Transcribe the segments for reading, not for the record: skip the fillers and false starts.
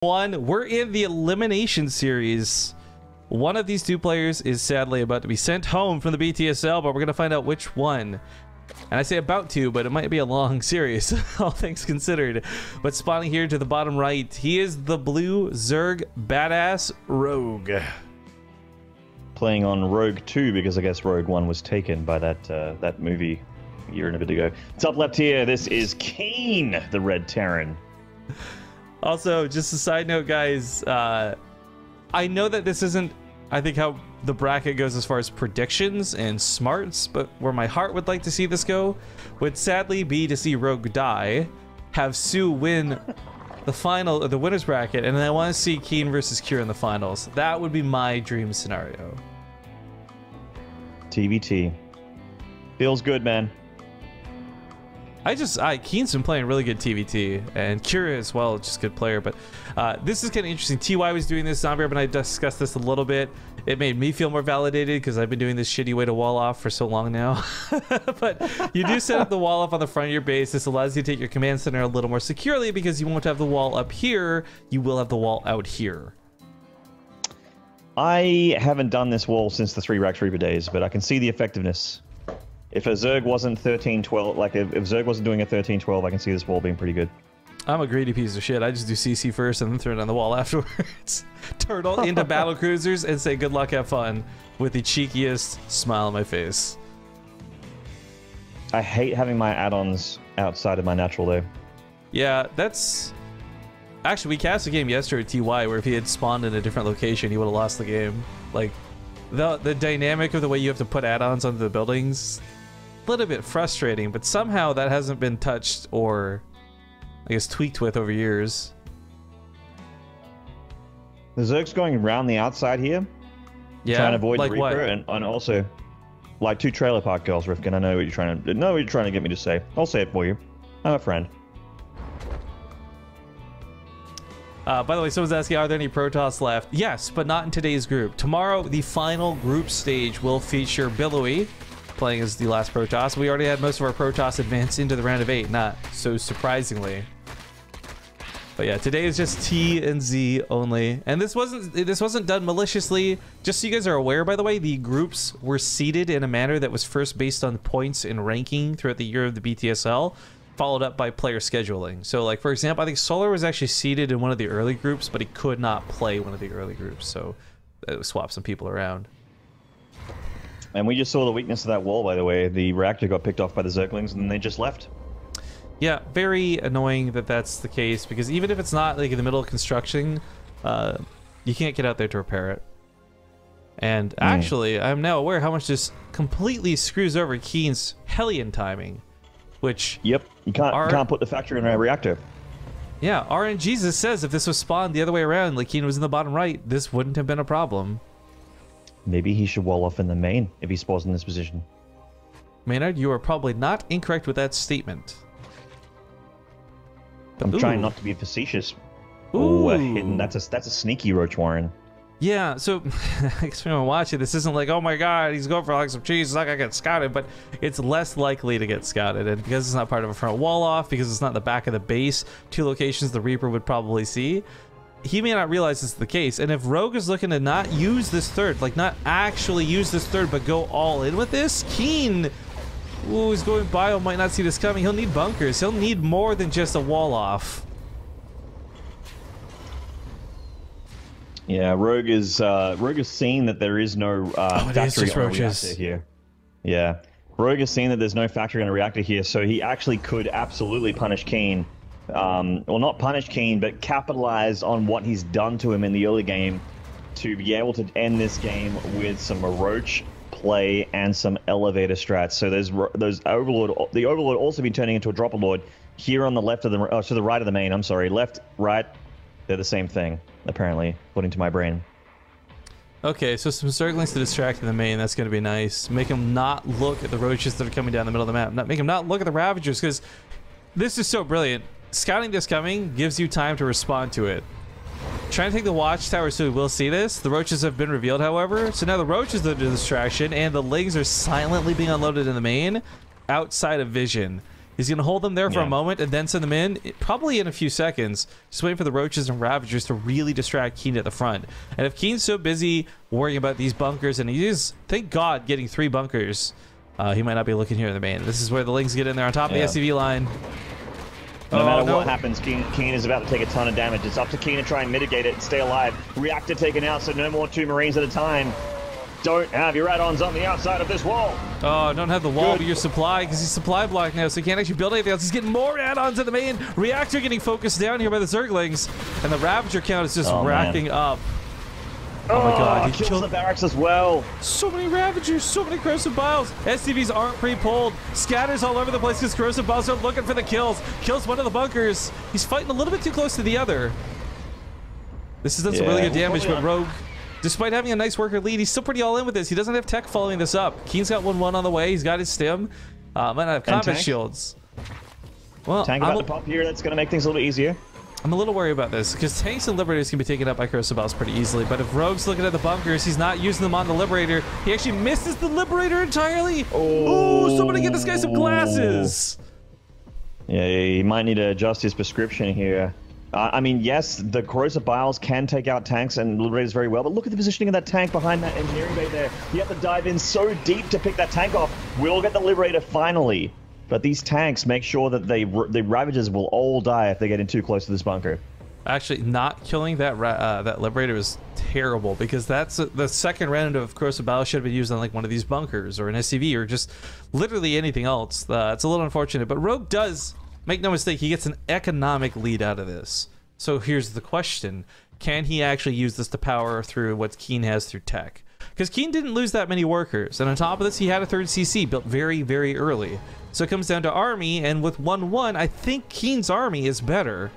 We're in the elimination series. One of these two players is sadly about to be sent home from the BTSL, but we're going to find out which one. And I say about to, but it might be a long series, all things considered. But spawning here to the bottom right, he is the blue Zerg badass Rogue. Playing on Rogue 2 because I guess Rogue 1 was taken by that movie a year and a bit ago. Top left here, this is KeeN, the Red Terran. Also, just a side note, guys, I know that this isn't, I think, how the bracket goes as far as predictions and smarts, but where my heart would like to see this go would sadly be to see Rogue die, have Sue win the final, or the winner's bracket, and then I want to see KeeN versus Cure in the finals. That would be my dream scenario. TvT. Feels good, man. KeeN's been playing really good TvT, and Cure as well, just a good player, but this is kind of interesting. TY was doing this, Zombie and I discussed this a little bit. It made me feel more validated because I've been doing this shitty way to wall off for so long now. But you do set up the wall off on the front of your base. This allows you to take your command center a little more securely because you won't have the wall up here, you will have the wall out here. I haven't done this wall since the 3 Rack Reaper days, but I can see the effectiveness. If a Zerg wasn't 13-12, like if Zerg wasn't doing a 13-12, I can see this wall being pretty good. I'm a greedy piece of shit. I just do CC first and then throw it on the wall afterwards. Turtle into battle cruisers and say good luck, have fun, with the cheekiest smile on my face. I hate having my add-ons outside of my natural though. Yeah, that's... Actually, we cast a game yesterday at TY where if he had spawned in a different location, he would have lost the game. Like, the dynamic of the way you have to put add-ons onto the buildings, a little bit frustrating, but somehow that hasn't been touched or, I guess, tweaked with over years. The Zerg's going around the outside here. Yeah, trying to avoid like the Reaper, and also like 2 trailer park girls, Rifkin. I know what you're trying to get me to say. I'll say it for you. I'm a friend. By the way, someone's asking, are there any Protoss left? Yes, but not in today's group. Tomorrow, the final group stage will feature Billowy playing as the last Protoss. We already had most of our Protoss advance into the round of 8, not so surprisingly. But yeah, today is just T and Z only, and this wasn't done maliciously. Just so you guys are aware, by the way, the groups were seeded in a manner that was first based on points and ranking throughout the year of the BTSL, followed up by player scheduling. So, like, for example, I think Solar was actually seeded in one of the early groups, but he could not play one of the early groups, so it swapped some people around. And we just saw the weakness of that wall, by the way. The reactor got picked off by the Zerglings, and then they just left. Yeah, very annoying that that's the case, because even if it's not like in the middle of construction, you can't get out there to repair it. And actually, I'm now aware how much this completely screws over KeeN's Hellion timing, which... Yep, you can't put the factory in a reactor. Yeah, RNGesus says if this was spawned the other way around, like KeeN was in the bottom right, this wouldn't have been a problem. Maybe he should wall off in the main if he spawns in this position. Maynard, you are probably not incorrect with that statement. I'm trying not to be facetious. Ooh, hidden. That's a sneaky Roach Warren. Yeah, so I guess when I watch it, this isn't like, oh my god, he's going for like some cheese, it's not gonna get scouted, but it's less likely to get scouted, and because it's not part of a front wall off, because it's not in the back of the base, 2 locations the Reaper would probably see, he may not realize this is the case. And if Rogue is looking to not use this third, like not actually use this third, but go all in with this, KeeN, ooh, he's going bio, might not see this coming. He'll need bunkers. He'll need more than just a wall off. Yeah, Rogue is seeing that there is no factory on a reactor here. Yeah, Rogue is seeing that there's no factory on a reactor here, so he actually could absolutely punish KeeN. Well, not punish KeeN, but capitalize on what he's done to him in the early game to be able to end this game with some Roach play and some elevator strats. So there's Overlord. The Overlord also been turning into a Dropper Lord here on the left of the to the right of the main. I'm sorry, left, right. They're the same thing, apparently, according to my brain. Okay, so some Zerglings to distract in the main. That's going to be nice. Make him not look at the Roaches that are coming down the middle of the map. Make him not look at the Ravagers, because this is so brilliant. Scouting this coming gives you time to respond to it. Trying to take the Watchtower so we will see this. The Roaches have been revealed, however. So now the Roaches are the distraction, and the Lings are silently being unloaded in the main, outside of vision. He's going to hold them there for a moment and then send them in, probably in a few seconds. Just waiting for the Roaches and Ravagers to really distract KeeN at the front. And if KeeN's so busy worrying about these bunkers, and he is, thank God, getting 3 bunkers, he might not be looking here in the main. This is where the Lings get in there on top of the SCV line. No matter what happens, KeeN is about to take a ton of damage. It's up to KeeN to try and mitigate it and stay alive. Reactor taken out, so no more 2 Marines at a time. Don't have your add-ons on the outside of this wall. Oh, don't have the wall with your supply because he's supply blocked now, so he can't actually build anything else. He's getting more add-ons in the main. Reactor getting focused down here by the Zerglings, and the Ravager count is just racking up. Oh my god, he kills the barracks as well. So many Ravagers, so many Corrosive Biles. SCVs aren't pre-pulled. Scatters all over the place because Corrosive Biles are looking for the kills. Kills one of the bunkers. He's fighting a little bit too close to the other. This has done some really good damage, but Rogue, despite having a nice worker lead, he's still pretty all in with this. He doesn't have tech following this up. KeeN's got 1-1 on the way. He's got his stim. Might not have combat shields. Well, tank about to pop here. That's going to make things a little bit easier. I'm a little worried about this because tanks and liberators can be taken up by Corrosive Biles pretty easily. But if Rogue's looking at the bunkers, he's not using them on the liberator. He actually misses the liberator entirely. Oh, somebody get this guy some glasses. Yeah, he might need to adjust his prescription here. I mean, yes, the Corrosive Biles can take out tanks and liberators very well, but look at the positioning of that tank behind that engineering bay there. You have to dive in so deep to pick that tank off. We'll get the liberator finally. But these tanks make sure that the Ravagers will all die if they get in too close to this bunker. Actually, not killing that that liberator is terrible because that's the second round of Corrosive Biles should have been used on like one of these bunkers or an SCV or just literally anything else. It's a little unfortunate, but Rogue does, make no mistake, he gets an economic lead out of this. So here's the question. Can he actually use this to power through what KeeN has through tech? Because KeeN didn't lose that many workers, and on top of this, he had a 3rd CC built very, very early. So it comes down to army, and with 1-1, I think KeeN's army is better.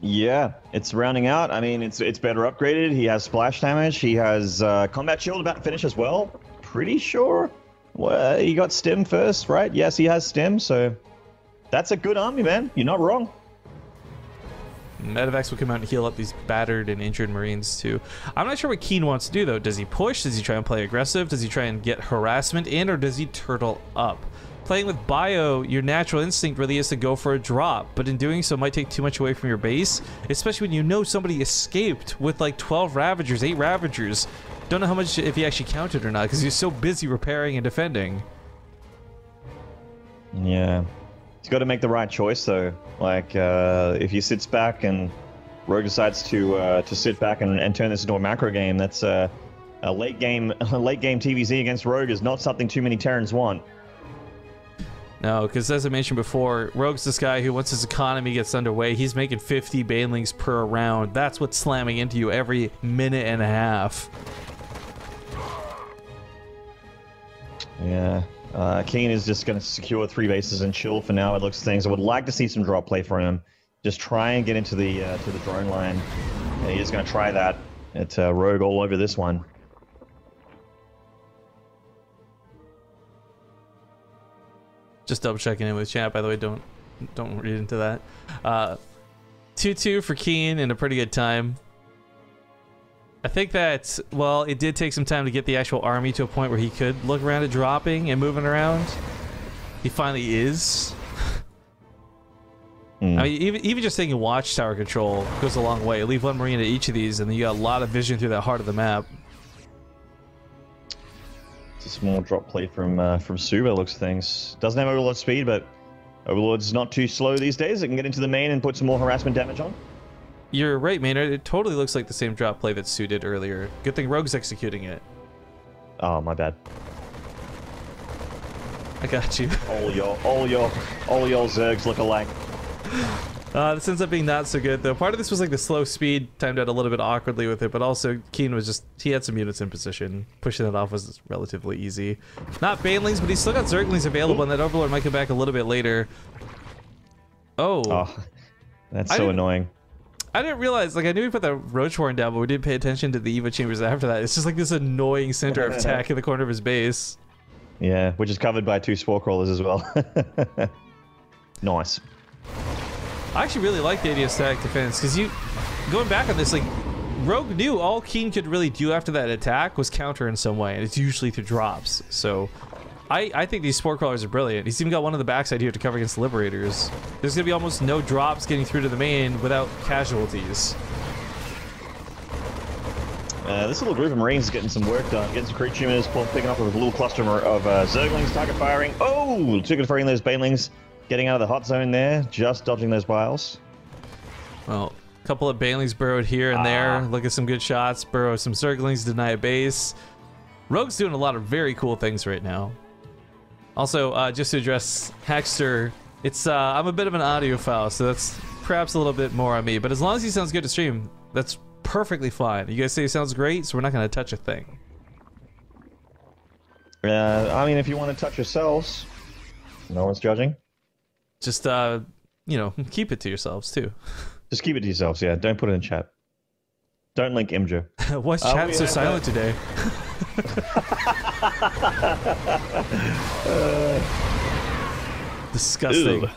Yeah, it's rounding out. I mean, it's better upgraded. He has splash damage. He has combat shield about to finish as well. Pretty sure. Well, he got stim first, right? Yes, he has stim, so that's a good army, man. You're not wrong. Medevacs will come out and heal up these battered and injured Marines too. I'm not sure what KeeN wants to do though. Does he push? Does he try and play aggressive? Does he try and get harassment in, or does he turtle up? Playing with bio, your natural instinct really is to go for a drop, but in doing so might take too much away from your base, especially when you know somebody escaped with like 12 Ravagers, 8 Ravagers. Don't know how much, if he actually counted or not, because he's so busy repairing and defending. Yeah. He's got to make the right choice though. Like, if he sits back and Rogue decides to sit back and turn this into a macro game, that's a late game TvZ against Rogue is not something too many Terrans want. No, because as I mentioned before, Rogue's this guy who, once his economy gets underway, he's making 50 banelings per round. That's what's slamming into you every minute and a half. Yeah. KeeN is just going to secure 3 bases and chill for now. It looks things. I would like to see some drop play from him. Just try and get into the drone line. Yeah, he is going to try that. It's Rogue all over this one. Just double checking in with chat, by the way. Don't read into that. 2-2 for KeeN in a pretty good time. I think that, well, it did take some time to get the actual army to a point where he could look around at dropping and moving around. He finally is. I mean, even just taking watchtower control goes a long way. Leave 1 Marine at each of these, and then you got a lot of vision through that heart of the map. It's a small drop play from Suba, looks things. Doesn't have Overlord speed, but Overlord's not too slow these days. It can get into the main and put some more harassment damage on. You're right, Maynard. It totally looks like the same drop play that Sue did earlier. Good thing Rogue's executing it. Oh, my bad. I got you. All your Zergs look alike. This ends up being not so good, though. Part of this was like the slow speed timed out a little bit awkwardly with it, but also KeeN was just, he had some units in position. Pushing it off was relatively easy. Not Banelings, but he's still got Zerglings available, and that Overlord might come back a little bit later. Oh. That's so annoying. I didn't realize, like, I knew we put the Roach Horn down, but we didn't pay attention to the Eva Chambers after that. It's just like this annoying center of tech in the corner of his base. Yeah, which is covered by 2 Spore Crawlers as well. Nice. I actually really like the idea of static defense, because going back on this, like, Rogue knew all KeeN could really do after that attack was counter in some way, and it's usually through drops. So I think these sport crawlers are brilliant. He's even got one on the backside here to cover against Liberators. There's going to be almost no drops getting through to the main without casualties. This little group of Marines is getting some work done. Getting some creep tumors, picking up with a little cluster of Zerglings target firing. Oh! Took it firing those Banelings. Getting out of the hot zone there. Just dodging those biles. Well, a couple of Banelings burrowed here and there. Look at some good shots. Burrow some Zerglings, deny a base. Rogue's doing a lot of very cool things right now. Also, just to address Hexter, it's I'm a bit of an audiophile, so that's perhaps a little bit more on me. But as long as he sounds good to stream, that's perfectly fine. You guys say he sounds great, so we're not going to touch a thing. I mean, if you want to touch yourselves, no one's judging. Just, you know, keep it to yourselves, too. Just keep it to yourselves, yeah. Don't put it in chat. Don't link Imgur. Why's chat so silent today? Disgusting. Ew.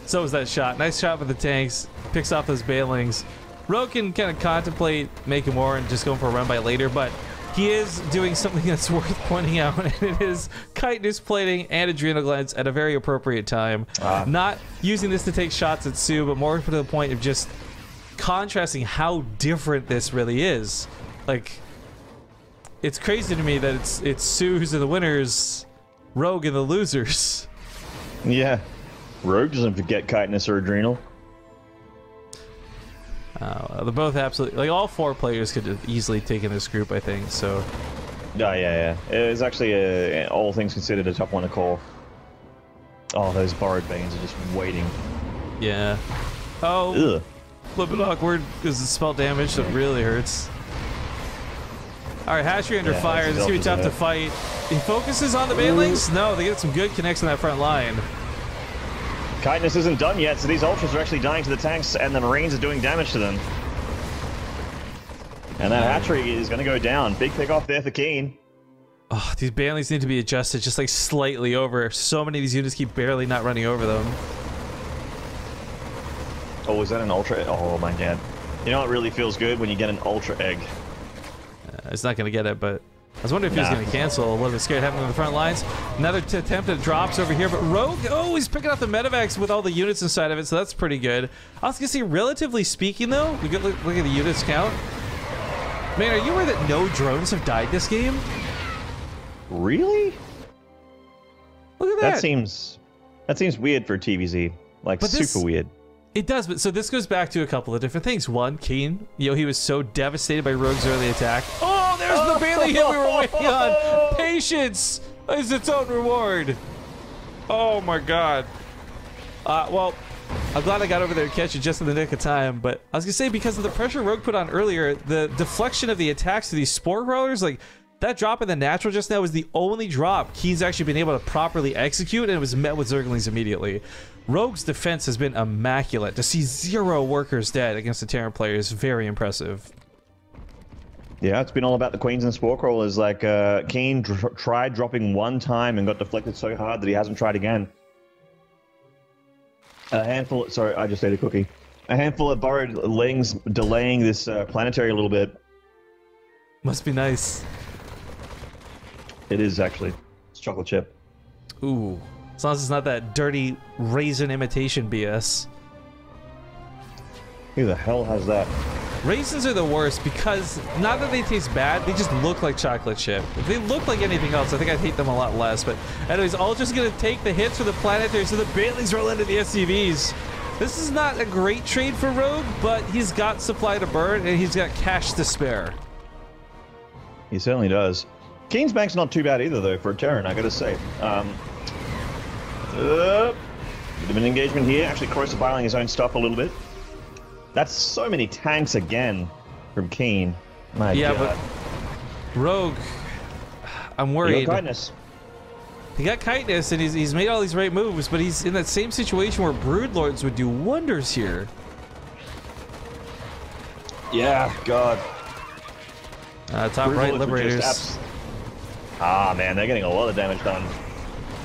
So was that shot. Nice shot with the tanks. Picks off those Banelings. Rogue can kind of contemplate making more and just going for a run by later, but he is doing something that's worth pointing out, and it is chitinous plating and adrenal glands at a very appropriate time. Not using this to take shots at Sue, but more to the point of just contrasting how different this really is. Like, it's crazy to me that it's Sue who's the winners, Rogue and the losers. Yeah. Rogue doesn't forget chitinous or adrenal. They're both absolutely, like, all four players could have easily taken this group, I think, so. Yeah. It's actually, all things considered, a tough one to call. Oh, those borrowed Banes are just waiting. Yeah. Oh, ugh. A little bit awkward because the spell damage, that really hurts. Alright, Hatchery under fire. This is going to be tough to fight. He focuses on the Banelings. No, they get some good connects on that front line. Chitinous isn't done yet, so these Ultras are actually dying to the tanks, and the Marines are doing damage to them. And that Hatchery is going to go down. Big pick off there for KeeN. Oh, these Banelings need to be adjusted just like slightly over. So many of these units keep barely not running over them. Oh, is that an Ultra? Oh my god. You know what really feels good? When you get an Ultra egg. It's not going to get it, but I was wondering if he was going to cancel. A little bit scared having on the front lines. Another attempt at drops over here, but Rogue, oh, he's picking up the medevacs with all the units inside of it, so that's pretty good. I was going to say, relatively speaking, though, we could look at the units count. Man, are you aware that no drones have died this game? Really? Look at that. That seems weird for TvZ. Like, super weird. It does, but so this goes back to a couple of different things. One, KeeN, you know, he was so devastated by Rogue's early attack. Oh, there's the Bailey hit we were waiting on. Patience is its own reward. Oh my god. Well, I'm glad I got over there to catch it just in the nick of time, but I was gonna say, because of the pressure Rogue put on earlier, the deflection of the attacks to these spore crawlers, like, that drop in the natural just now was the only drop KeeN's actually been able to properly execute, and it was met with Zerglings immediately. Rogue's defense has been immaculate. To see 0 workers dead against the Terran player is very impressive. Yeah, it's been all about the Queens and Spore Crawlers. Like, KeeN tried dropping one time and got deflected so hard that he hasn't tried again. A handful, sorry, I just ate a cookie. A handful of borrowed lings delaying this planetary a little bit. Must be nice. It is, actually. It's chocolate chip. Ooh. As long as it's not that dirty raisin imitation BS. Who the hell has that? Raisins are the worst because, not that they taste bad, they just look like chocolate chip. If they look like anything else, I think I'd hate them a lot less. But anyways, Ultra's going to take the hits for the planetary, so the Banelings roll into the SCVs. This is not a great trade for Rogue, but he's got supply to burn, and he's got cash to spare. He certainly does. KeeN's bank's not too bad either, though, for a Terran, I gotta say. Bit of an engagement here. Actually, Corsair biling his own stuff a little bit. That's so many tanks again from KeeN. My God. But Rogue, I'm worried. He got chitinous. He got chitinous, and he's made all these right moves, but he's in that same situation where Broodlords would do wonders here. Yeah, God. Top right, Liberators. Man, they're getting a lot of damage done.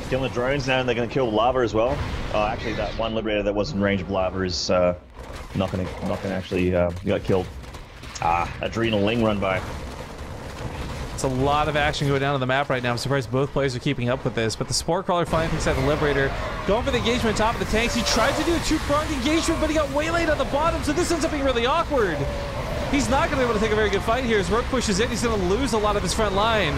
Killing the drones now, and they're going to kill lava as well. Oh, actually, that one Liberator that was in range of lava is not going to actually got killed. Adrenal Ling run by. It's a lot of action going down on the map right now. I'm surprised both players are keeping up with this, but the Spore Crawler finally picks out the Liberator. Going for the engagement on top of the tanks. He tried to do a two-pronged engagement, but he got waylaid on the bottom, so this ends up being really awkward. He's not going to be able to take a very good fight here. As Rogue pushes in, he's going to lose a lot of his front line.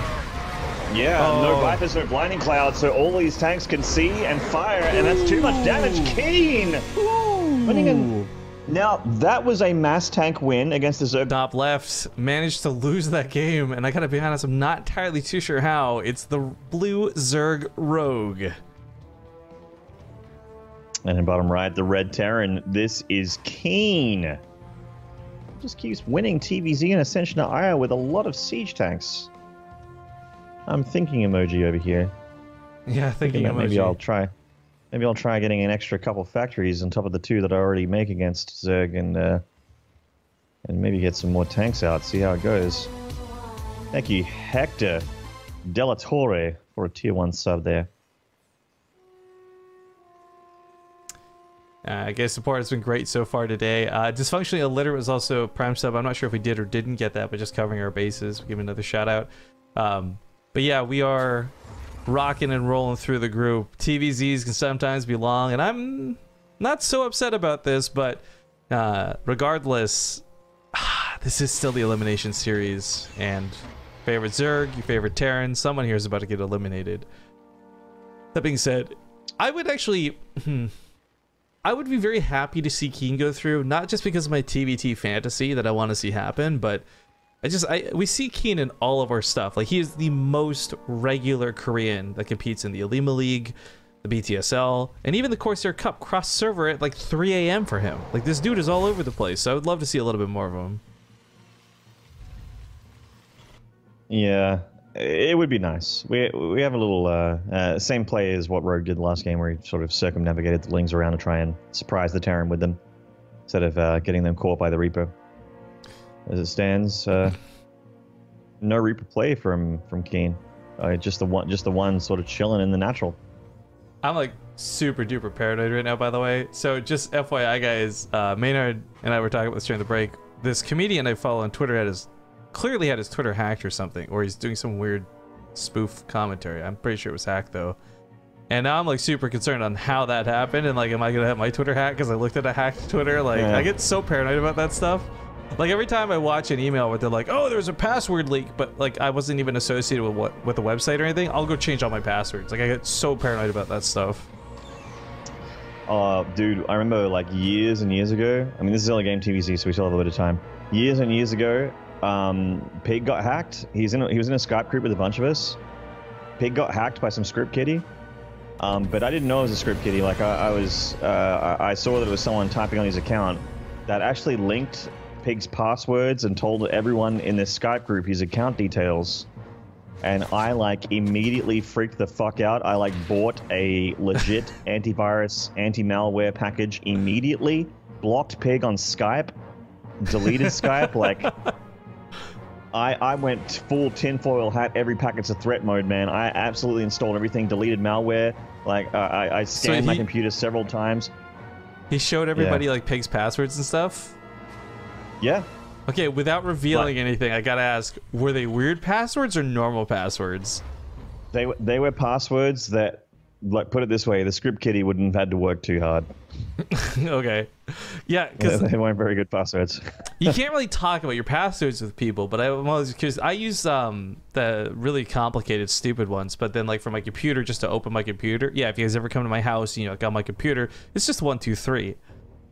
Yeah, no Vipers, no Blinding Cloud, so all these tanks can see and fire, and that's too much damage. KeeN! Winning in. Now, that was a mass tank win against the Zerg. Top left managed to lose that game, and I gotta be honest, I'm not entirely too sure how. It's the blue Zerg Rogue. And in bottom right, the red Terran. This is KeeN. Just keeps winning TvZ and Ascension to Ire with a lot of siege tanks. I'm thinking emoji over here. Yeah, thinking emoji. Maybe I'll try. Maybe I'll try getting an extra couple factories on top of the 2 that I already make against Zerg, and maybe get some more tanks out. See how it goes. Thank you, Hector Della Torre, for a tier 1 sub there. I guess support has been great so far today. Dysfunctionally Illiterate was also Prime sub. I'm not sure if we did or didn't get that, but just covering our bases. We'll give another shout out. But yeah, we are rocking and rolling through the group. TvZs can sometimes be long, and I'm not so upset about this, but regardless, this is still the elimination series, and favorite Zerg, your favorite Terran, someone here is about to get eliminated. That being said, I would actually I would be very happy to see KeeN go through, not just because of my TVT fantasy that I want to see happen, but we see KeeN in all of our stuff. Like, he is the most regular Korean that competes in the Alima League, the BTSL, and even the Corsair Cup cross server at like 3 AM for him. Like, this dude is all over the place, so I would love to see a little bit more of him. Yeah, it would be nice. We have a little same play as what Rogue did last game, where he sort of circumnavigated the Lings around to try and surprise the Terran with them, instead of getting them caught by the Reaper. As it stands, no Reaper play from KeeN. Just the one sort of chilling in the natural. I'm like super duper paranoid right now, by the way. So just FYI, guys, Maynard and I were talking about this during the break. This comedian I follow on Twitter clearly had his Twitter hacked or something, or he's doing some weird spoof commentary. I'm pretty sure it was hacked though. And now I'm like super concerned on how that happened, and like, am I gonna have my Twitter hacked because I looked at a hacked Twitter? Like, I get so paranoid about that stuff. Like, every time I watch an email where they're like, oh, there's a password leak, but like I wasn't even associated with the website or anything, I'll go change all my passwords. Like, I get so paranoid about that stuff. Dude, I remember like years and years ago. I mean, this is only game TvZ, so we still have a bit of time. Years and years ago, Pig got hacked. He was in a Skype group with a bunch of us. Pig got hacked by some script kiddie. But I didn't know it was a script kiddie. Like, I saw that it was someone typing on his account that actually linked Pig's passwords and told everyone in this Skype group his account details, and I like immediately freaked the fuck out. I like bought a legit antivirus, anti-malware package immediately, blocked Pig on Skype, deleted Skype. Like, I went full tinfoil hat, every packet's a threat mode, man. I absolutely installed everything, deleted malware. Like, I scanned my computer several times. He showed everybody like Pig's passwords and stuff? Yeah. Okay, without revealing anything, I gotta ask, were they weird passwords or normal passwords? They were passwords that, like, put it this way, the script kiddie wouldn't have had to work too hard. Okay. Yeah, because they weren't very good passwords. You can't really talk about your passwords with people, but I'm always curious. I use the really complicated, stupid ones, but then like for my computer, just to open my computer. Yeah, if you guys ever come to my house, you know, got my computer, it's just 1, 2, 3.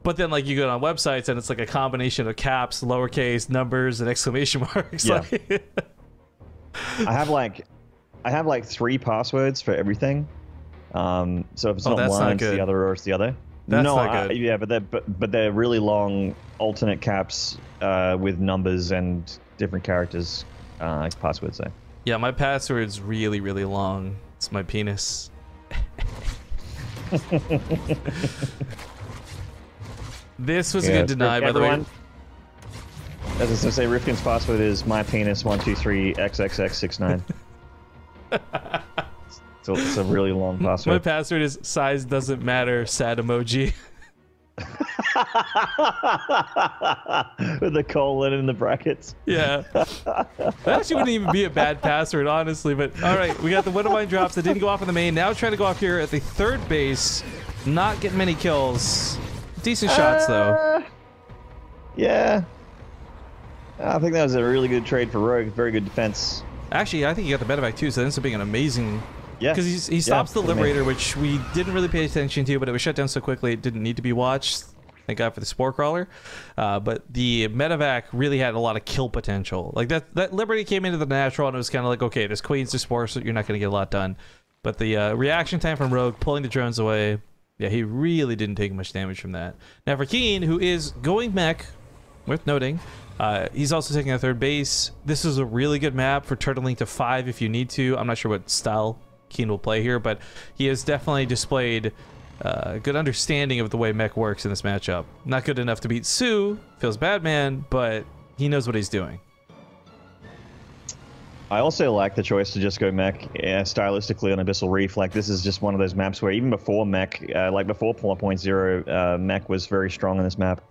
But then, like, you go on websites and it's like a combination of caps, lowercase, numbers, and exclamation marks. Yeah. I have like 3 passwords for everything. So if it's not one, it's the other, or it's the other. That's not good. Yeah, but they're really long alternate caps with numbers and different characters, like passwords. So. Yeah, my password's really, really long. It's my penis. This was a good deny, by the way. As I was gonna say, Rifkin's password is my penis 123xxx69. So it's a really long password. My password is size doesn't matter, sad emoji. With the colon in the brackets. Yeah. That actually wouldn't even be a bad password, honestly. But all right, we got the Widow Mine drops that didn't go off in the main. Now trying to go off here at the third base. Not getting many kills. Decent shots, though. Yeah. I think that was a really good trade for Rogue. Very good defense. Actually, I think he got the medevac, too, so that ends up being an amazing... Yeah. Because he stops the Liberator, which we didn't really pay attention to, but it was shut down so quickly it didn't need to be watched. Thank God for the Spore Crawler. But the medevac really had a lot of kill potential. Like, that Liberty came into the natural, and it was kind of like, okay, there's Queens to Spore, so you're not going to get a lot done. But the reaction time from Rogue, pulling the drones away, yeah, he really didn't take much damage from that. Now for KeeN, who is going mech, worth noting, he's also taking a third base. This is a really good map for turtling to 5 if you need to. I'm not sure what style KeeN will play here, but he has definitely displayed a good understanding of the way mech works in this matchup. Not good enough to beat Sue, feels bad man, but he knows what he's doing. I also like the choice to just go mech stylistically on Abyssal Reef. Like, this is just one of those maps where even before mech, like before 4.0, mech was very strong on this map.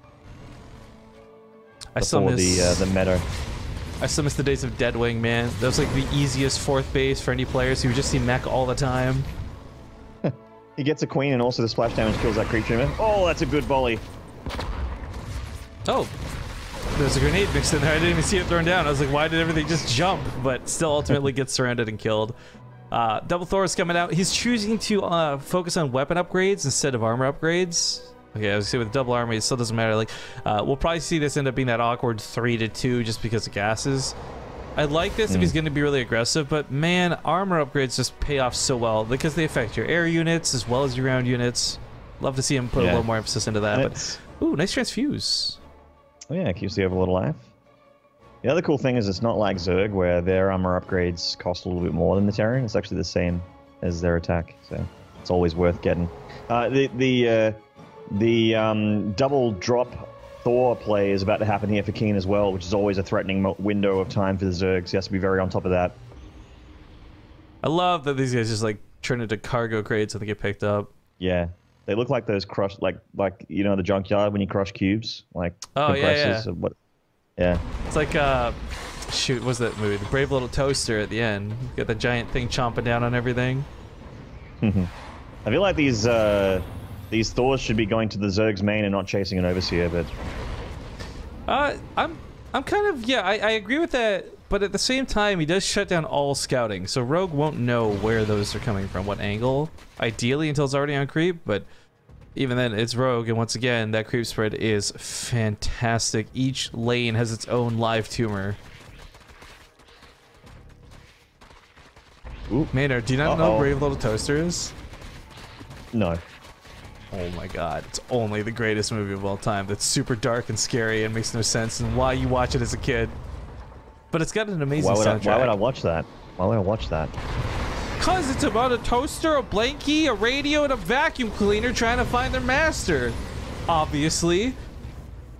I still miss the meta. I still miss the days of Deadwing, man. That was like the easiest fourth base for any players who just see mech all the time. He gets a queen and also the splash damage kills that creature. Oh, that's a good volley. Oh, there's a grenade mixed in there. I didn't even see it thrown down. I was like, why did everything just jump? But still ultimately gets surrounded and killed. Double Thor is coming out. He's choosing to focus on weapon upgrades instead of armor upgrades. Okay, I was gonna say with double armor, it still doesn't matter. Like, we'll probably see this end up being that awkward 3-2 just because of gases. I like this if he's going to be really aggressive, but man, armor upgrades just pay off so well because they affect your air units as well as your ground units. Love to see him put a little more emphasis into that. But ooh, nice transfuse. Oh yeah, keeps the Overlord alive. The other cool thing is it's not like Zerg where their armor upgrades cost a little bit more than the Terran. It's actually the same as their attack, so it's always worth getting. The double drop Thor play is about to happen here for KeeN as well, which is always a threatening window of time for the Zergs. He has to be very on top of that. I love that these guys just like turn into cargo crates and they get picked up. Yeah, they look like those crushed, like you know, the junkyard when you crush cubes, like compressors. Yeah. Yeah. It's like shoot, what's that movie? The Brave Little Toaster at the end. You got the giant thing chomping down on everything. I feel like these Thors should be going to the Zerg's main and not chasing an Overseer, but... I'm kind of... Yeah, I agree with that, but at the same time, he does shut down all scouting, so Rogue won't know where those are coming from, what angle, ideally, until it's already on creep, but even then, it's Rogue, and once again, that creep spread is fantastic. Each lane has its own live tumor. Ooh. Maynard, do you not know what Brave Little Toaster is? No. Oh my god, it's only the greatest movie of all time that's super dark and scary and makes no sense and why you watch it as a kid. But it's got an amazing soundtrack. Why would I watch that? Why would I watch that? Cause it's about a toaster, a blankie, a radio, and a vacuum cleaner trying to find their master. Obviously.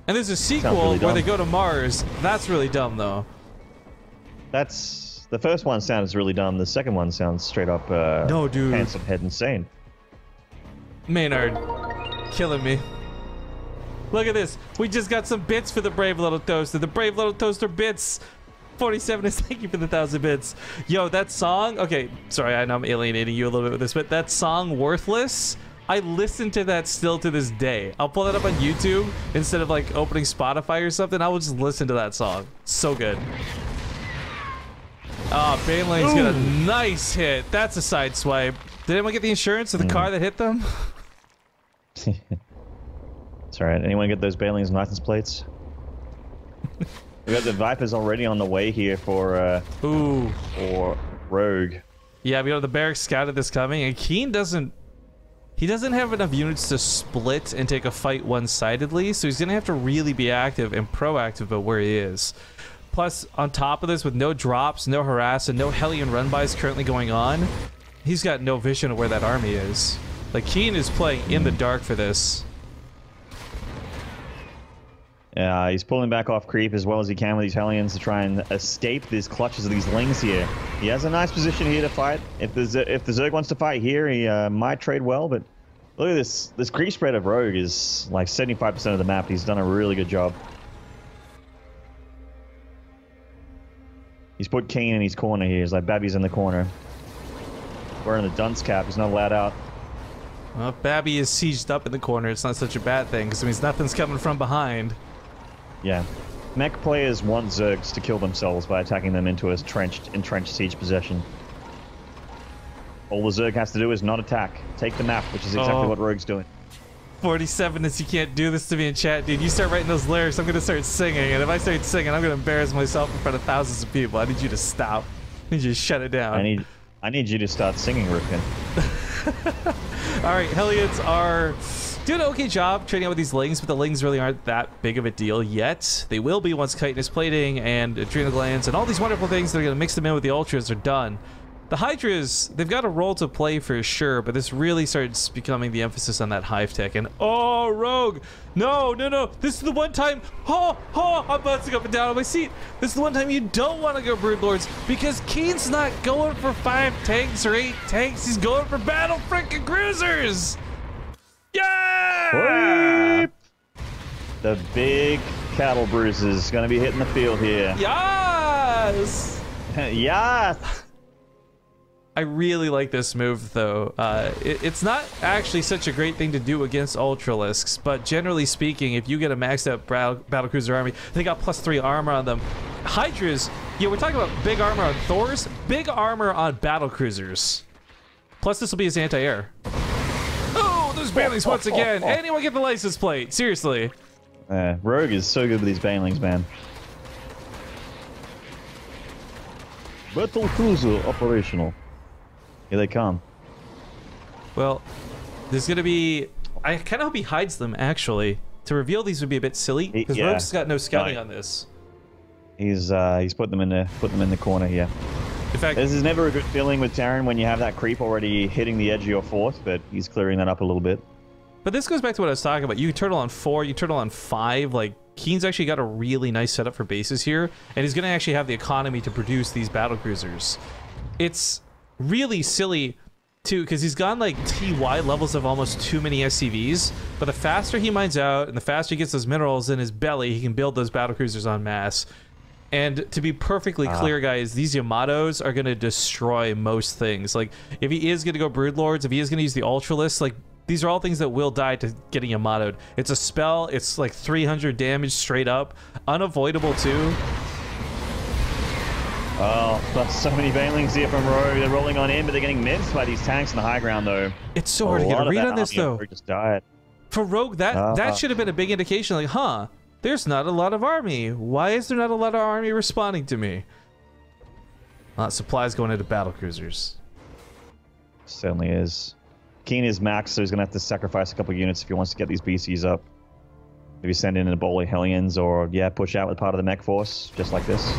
And there's a sequel where they go to Mars. That's really dumb though. That's... The first one sounds really dumb. The second one sounds straight up no, dude. Handsome head insane. Maynard, killing me. Look at this. We just got some bits for the Brave Little Toaster. The Brave Little Toaster bits. 47 is thank you for the 1,000 bits. Yo, that song. Okay, sorry, I know I'm alienating you a little bit with this, but that song, Worthless, I listen to that still to this day. I'll pull that up on YouTube instead of like opening Spotify or something. I will just listen to that song. So good. Oh, Baneling's got a nice hit. That's a side swipe. Did anyone get the insurance of the car that hit them? It's alright. Anyone get those Baneling's license plates? We got the Vipers already on the way here for Rogue. Yeah, we know the barracks scouted this coming, and KeeN doesn't have enough units to split and take a fight one-sidedly, so he's gonna have to really be active and proactive about where he is. Plus, on top of this, with no drops, no harass, and no Hellion run-bys currently going on, he's got no vision of where that army is. Like, KeeN is playing in the dark for this. Yeah, he's pulling back off creep as well as he can with these Hellions to try and escape these clutches of these Lings here. He has a nice position here to fight. If the Zerg wants to fight here, he might trade well, but Look at this. This creep spread of Rogue is like 75% of the map. He's done a really good job. He's put KeeN in his corner here. He's like, Babby's in the corner. Wearing the dunce cap. He's not allowed out. Well, if Babby is sieged up in the corner, it's not such a bad thing, because it means nothing's coming from behind. Yeah. Mech players want Zergs to kill themselves by attacking them into a entrenched siege position. All the Zerg has to do is not attack. Take the map, which is exactly what Rogue's doing. 47 is you can't do this to me in chat, dude. You start writing those lyrics, I'm gonna start singing, and if I start singing, I'm gonna embarrass myself in front of thousands of people. I need you to stop. I need you to shut it down. I need you to start singing, Ripkin. Alright, Hellions are doing an okay job trading out with these Lings, but the Lings really aren't that big of a deal yet. They will be once chitinous plating and adrenal glands and all these wonderful things that are gonna mix them in with the Ultras are done. The Hydras, they've got a role to play for sure, but this really starts becoming the emphasis on that hive tech. And oh, Rogue! No, no, no! This is the one time. I'm bouncing up and down on my seat. This is the one time you don't want to go Broodlords because KeeN's not going for 5 tanks or 8 tanks. He's going for battle freaking cruisers. Yeah! The big cattle bruisers going to be hitting the field here. Yes! Yes! I really like this move, though. It's not actually such a great thing to do against Ultralisks, but generally speaking, if you get a maxed out battlecruiser army, they got +3 armor on them. Hydras, yeah, we're talking about big armor on Thors, big armor on battlecruisers. Plus, this will be his anti-air. Oh, there's Banelings once again. Anyone get the license plate? Seriously. Rogue is so good with these Banelings, man. Battlecruiser operational. Here they come. Well, there's gonna be. I kind of hope he hides them. Actually, to reveal these would be a bit silly because Rogue's got no scouting on this. He's put them in the corner here. In fact, this is never a good feeling with Terran when you have that creep already hitting the edge of your fort, but he's clearing that up a little bit. But this goes back to what I was talking about. You turtle on 4, you turtle on 5. Like KeeN's actually got a really nice setup for bases here, and he's gonna actually have the economy to produce these battlecruisers. It's really silly too because he's gone like TY levels of almost too many SCVs, but the faster he mines out and the faster he gets those minerals in his belly, he can build those battlecruisers en masse. And to be perfectly clear, guys, these Yamatos are going to destroy most things. Like if he is going to go Broodlords, if he is going to use the Ultralists, like these are all things that will die to getting Yamatoed. It's a spell, it's like 300 damage straight up, unavoidable too. Oh, but so many Banelings here from Rogue. They're rolling on in, but they're getting minced by these tanks in the high ground, though. It's so hard to get a read on this, though. Just died. For Rogue, that should have been a big indication, like, huh, there's not a lot of army. Why is there not a lot of army responding to me? Supplies going into battlecruisers. Certainly is. KeeN is max, so he's going to have to sacrifice a couple units if he wants to get these BCs up. Maybe send in a bowl of Hellions, or, yeah, push out with part of the mech force, just like this.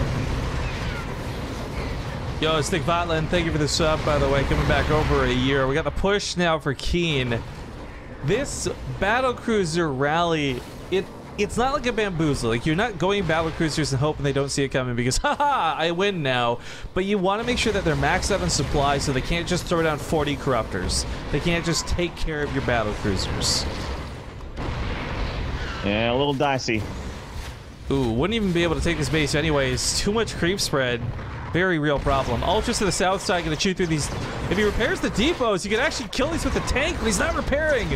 Yo, Stick Vatland, thank you for the sub, by the way, coming back over a year. We got the push now for KeeN. This battlecruiser rally, it's not like a bamboozle. Like, you're not going battlecruisers and hoping they don't see it coming because, haha, I win now. But you want to make sure that they're maxed out on supply so they can't just throw down 40 corruptors. They can't just take care of your battlecruisers. Yeah, a little dicey. Ooh, wouldn't even be able to take this base anyways. Too much creep spread. Very real problem. Ultras to the south side gonna chew through these. If he repairs the depots, he can actually kill these with the tank, but he's not repairing.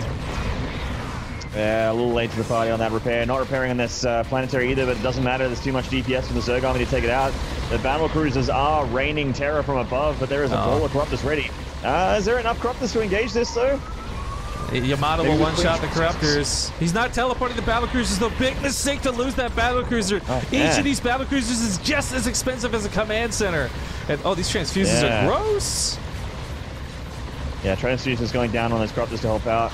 Yeah, a little late to the party on that repair. Not repairing on this planetary either, but it doesn't matter. There's too much DPS from the Zerg army to take it out. The battle cruisers are raining terror from above, but there is a ball of Corruptors ready. Is there enough Corruptors to engage this, though? Yamato will one-shot the Corruptors. He's not teleporting the battlecruisers, though. Big mistake to lose that battlecruiser. Each of these battlecruisers is just as expensive as a command center. And oh, these transfuses are gross. Yeah, transfusions going down on those Corruptors to help out.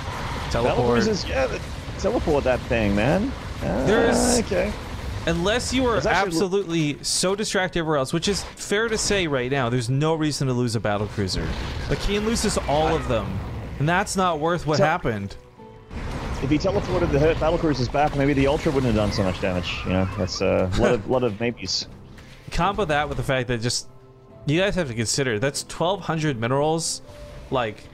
Teleport. Yeah, teleport that thing, man. Okay. Unless you are absolutely so distracted everywhere else, which is fair to say right now, there's no reason to lose a battlecruiser. But KeeN loses all of them. And that's not worth what happened. If he teleported the hurt battlecruisers back, maybe the Ultra wouldn't have done so much damage. You know, that's a lot of maybes. Combo that with the fact that just you guys have to consider that's 1,200 minerals. Like,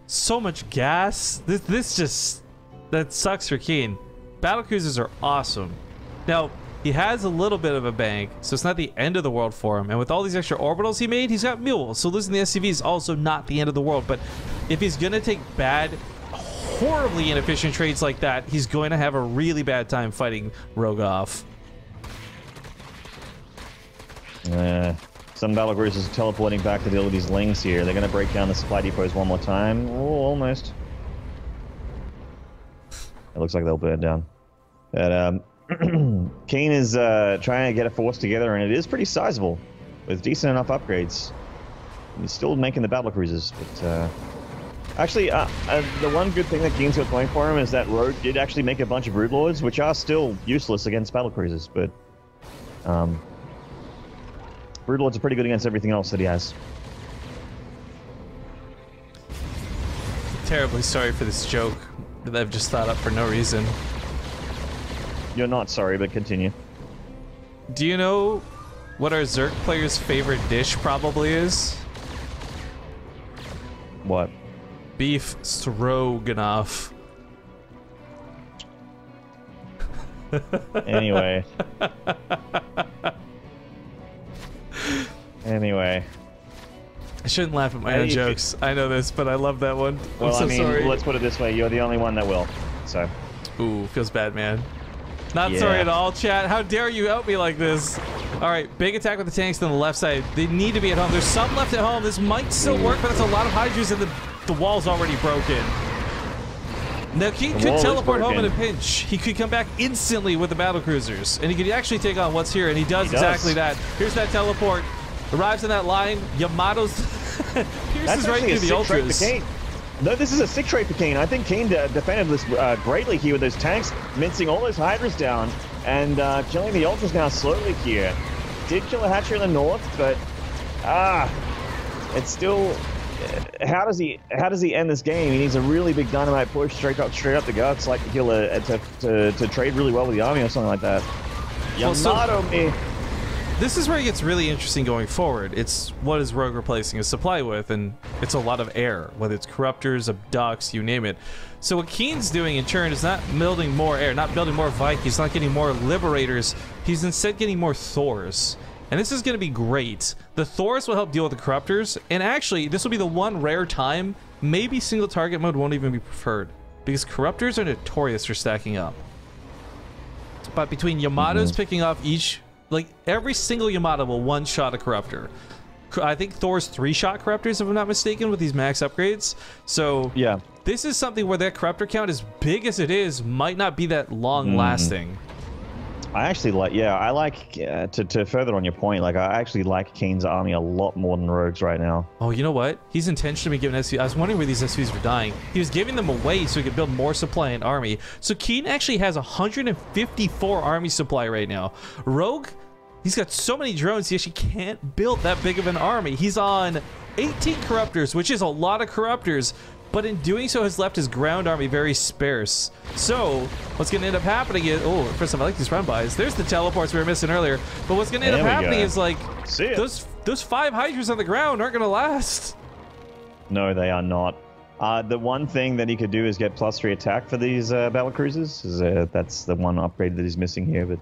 So much gas. This just... That sucks for KeeN. Battlecruisers are awesome. Now, he has a little bit of a bank, so it's not the end of the world for him. And with all these extra orbitals he made, he's got mules. So losing the SCV is also not the end of the world. But if he's going to take bad, horribly inefficient trades like that, he's going to have a really bad time fighting Rogue off. Some battlecruisers are teleporting back to deal with these lings here. They're going to break down the supply depots one more time. Oh, almost. It looks like they'll burn down. But KeeN is trying to get a force together, and it is pretty sizable with decent enough upgrades. He's still making the battlecruisers, but actually, the one good thing that KeeN's got going for him is that Rogue did actually make a bunch of broodlords, which are still useless against battlecruisers, but broodlords are pretty good against everything else that he has. Terribly sorry for this joke that I've just thought up for no reason. You're not sorry, but continue. Do you know what our Zerg player's favorite dish probably is? What? Beef stroganoff. Anyway. Anyway. I shouldn't laugh at my own jokes. I know this, but I love that one. Well, I'm so I mean, sorry. let's put it this way. You're the only one that will, so. Ooh, feels bad, man. Not sorry at all, chat. How dare you help me like this? All right, big attack with the tanks on the left side. They need to be at home. There's some left at home. This might still work, but it's a lot of Hydras and the wall's already broken. Now, KeeN could teleport home in a pinch. He could come back instantly with the battlecruisers, and he could actually take on what's here, and he does exactly that. Here's that teleport. Arrives in that line. Yamato's pierces right through the ultras. No, this is a sick trade for KeeN. I think KeeN defended this greatly here with those tanks, mincing all those Hydras down and killing the ultras now slowly here. Did kill a hatchery in the north, but it's still. How does he end this game? He needs a really big dynamite push straight up the guts, like to kill to trade really well with the army or something like that. Yamato me. This is where it gets really interesting going forward. It's what is Rogue replacing his supply with, and it's a lot of air, whether it's corruptors, abducts, you name it. So what KeeN's doing in turn is not building more air, not building more Vikings, not getting more Liberators. He's instead getting more Thors. And this is going to be great. The Thors will help deal with the corruptors, and actually, this will be the one rare time maybe single target mode won't even be preferred, because corruptors are notorious for stacking up. But between Yamato's picking off each, like every single Yamato will one-shot a corruptor. I think Thor's 3-shot corruptors, if I'm not mistaken, with these max upgrades. So yeah, this is something where that corruptor count, as big as it is, might not be that long-lasting. I actually like, I like, to further on your point, like, I actually like KeeN's army a lot more than Rogue's right now. Oh, you know what? He's intentionally giving SV. I was wondering where these SVs were dying. He was giving them away so he could build more supply in army. So KeeN actually has 154 army supply right now. Rogue, he's got so many drones, he actually can't build that big of an army. He's on 18 corruptors, which is a lot of corruptors. But in doing so, has left his ground army very sparse. So, what's going to end up happening is... Oh, first of all, I like these run-bys. There's the teleports we were missing earlier. But what's going to end up happening is, like, those 5 Hydras on the ground aren't going to last. No, they are not. The one thing that he could do is get +3 attack for these battlecruisers. That's the one upgrade that he's missing here. But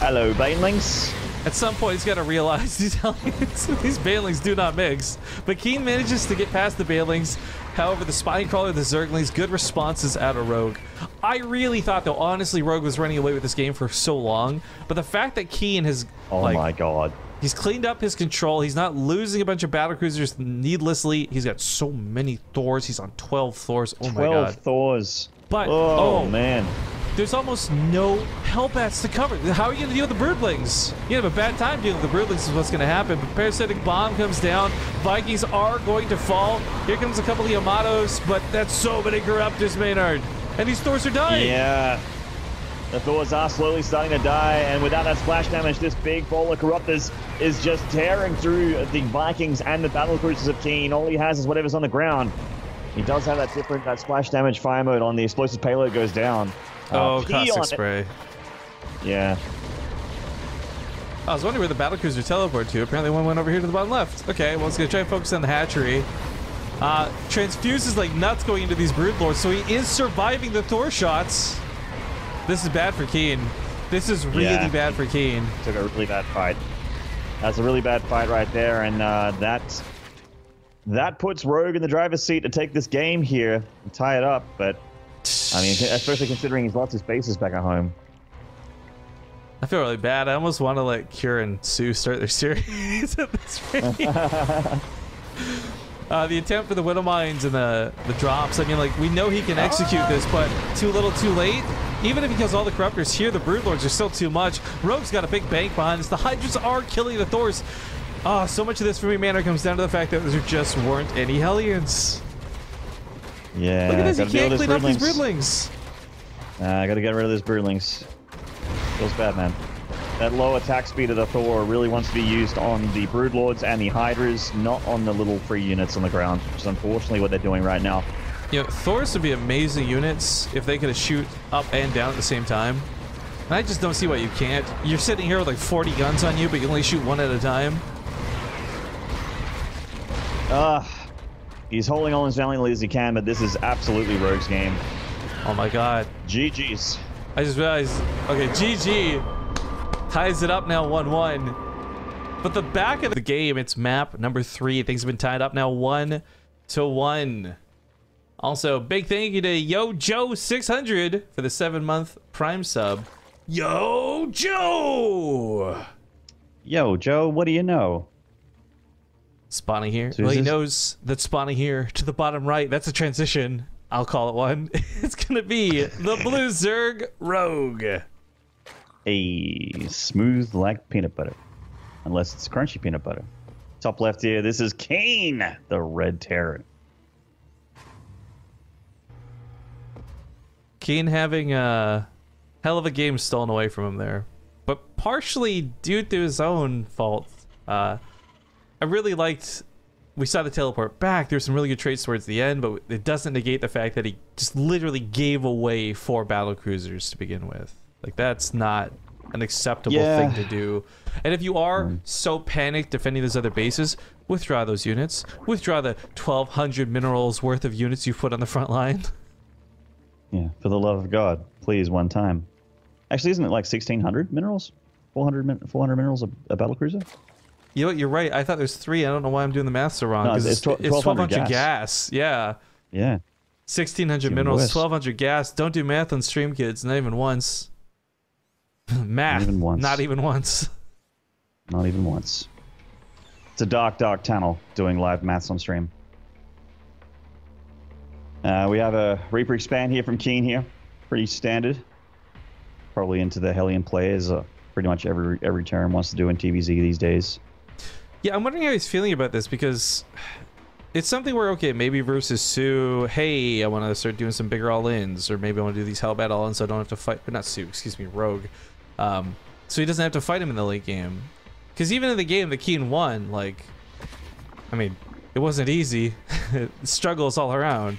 hello, Banelings. At some point, he's got to realize these Banelings do not mix. But KeeN manages to get past the Banelings. However, the Spine Crawler, the Zerglings, good responses out of Rogue. I really thought, though, honestly, Rogue was running away with this game for so long. But the fact that KeeN has, my god, he's cleaned up his control. He's not losing a bunch of battlecruisers needlessly. He's got so many Thors. He's on 12 Thors. Oh my god. 12 Thors. But oh man. There's almost no Hellbats to cover. How are you going to deal with the Broodlings? You have a bad time dealing with the Broodlings is what's going to happen. But Parasitic Bomb comes down. Vikings are going to fall. Here comes a couple of Yamatos, but that's so many Corruptors, Maynard. And these Thors are dying. Yeah. The Thors are slowly starting to die, and without that splash damage, this big ball of Corruptors is just tearing through the Vikings and the battlecruisers of KeeN. All he has is whatever's on the ground. He does have that splash damage fire mode on. The explosive payload goes down. Oh, caustic spray. Yeah. I was wondering where the battlecruiser teleport to. Apparently one went over here to the bottom left. Okay, well, it's going to try and focus on the hatchery. Transfuse is like nuts going into these Broodlords, so he is surviving the Thor shots. This is bad for KeeN. This is really bad for KeeN. Took a really bad fight. That's a really bad fight right there, and that puts Rogue in the driver's seat to take this game here and tie it up. But I mean, especially considering he's lost his bases back at home. I feel really bad. I almost want to let Cure and Sue start their series at this rate. The attempt for the Widow Mines and the drops. I mean, like, we know he can execute this, but too little, too late. Even if he kills all the Corruptors here, the Broodlords are still too much. Rogue's got a big bank behind us. The Hydras are killing the Thors. So much of this for me, Manor, comes down to the fact that there just weren't any Hellions. Yeah, look at this. He can't clean up these Broodlings. I gotta get rid of those Broodlings. Feels bad, man. That low attack speed of the Thor really wants to be used on the Broodlords and the Hydras, not on the little free units on the ground, which is unfortunately what they're doing right now. You know, Thors would be amazing units if they could shoot up and down at the same time. And I just don't see why you can't. You're sitting here with like 40 guns on you, but you only shoot one at a time. He's holding on as valiantly as he can, but this is absolutely Rogue's game. Oh my god. GG's. I just realized, okay, GG ties it up now 1-1. But the back of the game, it's map number 3. Things have been tied up now 1-1. Also, big thank you to Yo Joe 600 for the 7-month Prime sub. Yo Joe! Yo Joe, what do you know? Spawning here. Well, he knows that spawning here to the bottom right, that's a transition. I'll call it one. It's gonna be the Blue Zerg Rogue. Smooth like peanut butter. Unless it's crunchy peanut butter. Top left here, this is KeeN, the Red Terror. KeeN having a hell of a game stolen away from him there. But partially due to his own fault. I really liked... We saw the teleport back. There's some really good traits towards the end, but it doesn't negate the fact that he just literally gave away 4 battlecruisers to begin with. Like, that's not an acceptable thing to do. And if you are so panicked defending those other bases, withdraw those units. Withdraw the 1,200 minerals worth of units you put on the front line. Yeah, for the love of God, please, one time. Actually, isn't it like 1,600 minerals? 400 minerals a battlecruiser? You know what? You're right. I thought there's 3. I don't know why I'm doing the math so wrong. No, it's 1,200 gas. Yeah. Yeah. 1,600 minerals, 1,200 gas. Don't do math on stream, kids. Not even once. Math. Not even once. Not even once. Not even once. It's a dark, dark tunnel doing live maths on stream. We have a Reaper expand here from KeeN here. Pretty standard. Probably into the Hellion players. Pretty much every term wants to do in TvZ these days. Yeah, I'm wondering how he's feeling about this, because it's something where, okay, maybe versus Sue, hey, I want to start doing some bigger all-ins, or maybe I want to do these Hellbat all-ins so I don't have to fight, but not Sue, excuse me, Rogue. So he doesn't have to fight him in the late game. Because even in the game that KeeN won, like, I mean, it wasn't easy. Struggles all around.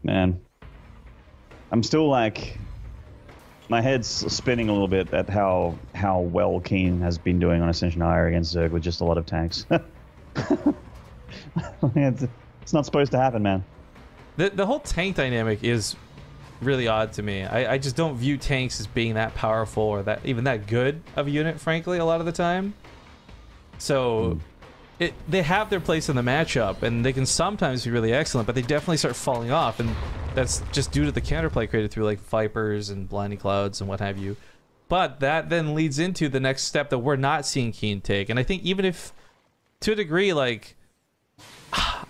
Man. I'm still like... My head's spinning a little bit at how well KeeN has been doing on Ascension Higher against Zerg with just a lot of tanks. It's not supposed to happen, man. The whole tank dynamic is really odd to me. I just don't view tanks as being that powerful or that even that good of a unit, frankly, a lot of the time. So they have their place in the matchup, and they can sometimes be really excellent, but they definitely start falling off, and that's just due to the counterplay created through like Vipers and Blinding Clouds and what have you. But that then leads into the next step that we're not seeing KeeN take. And I think even if, to a degree, like,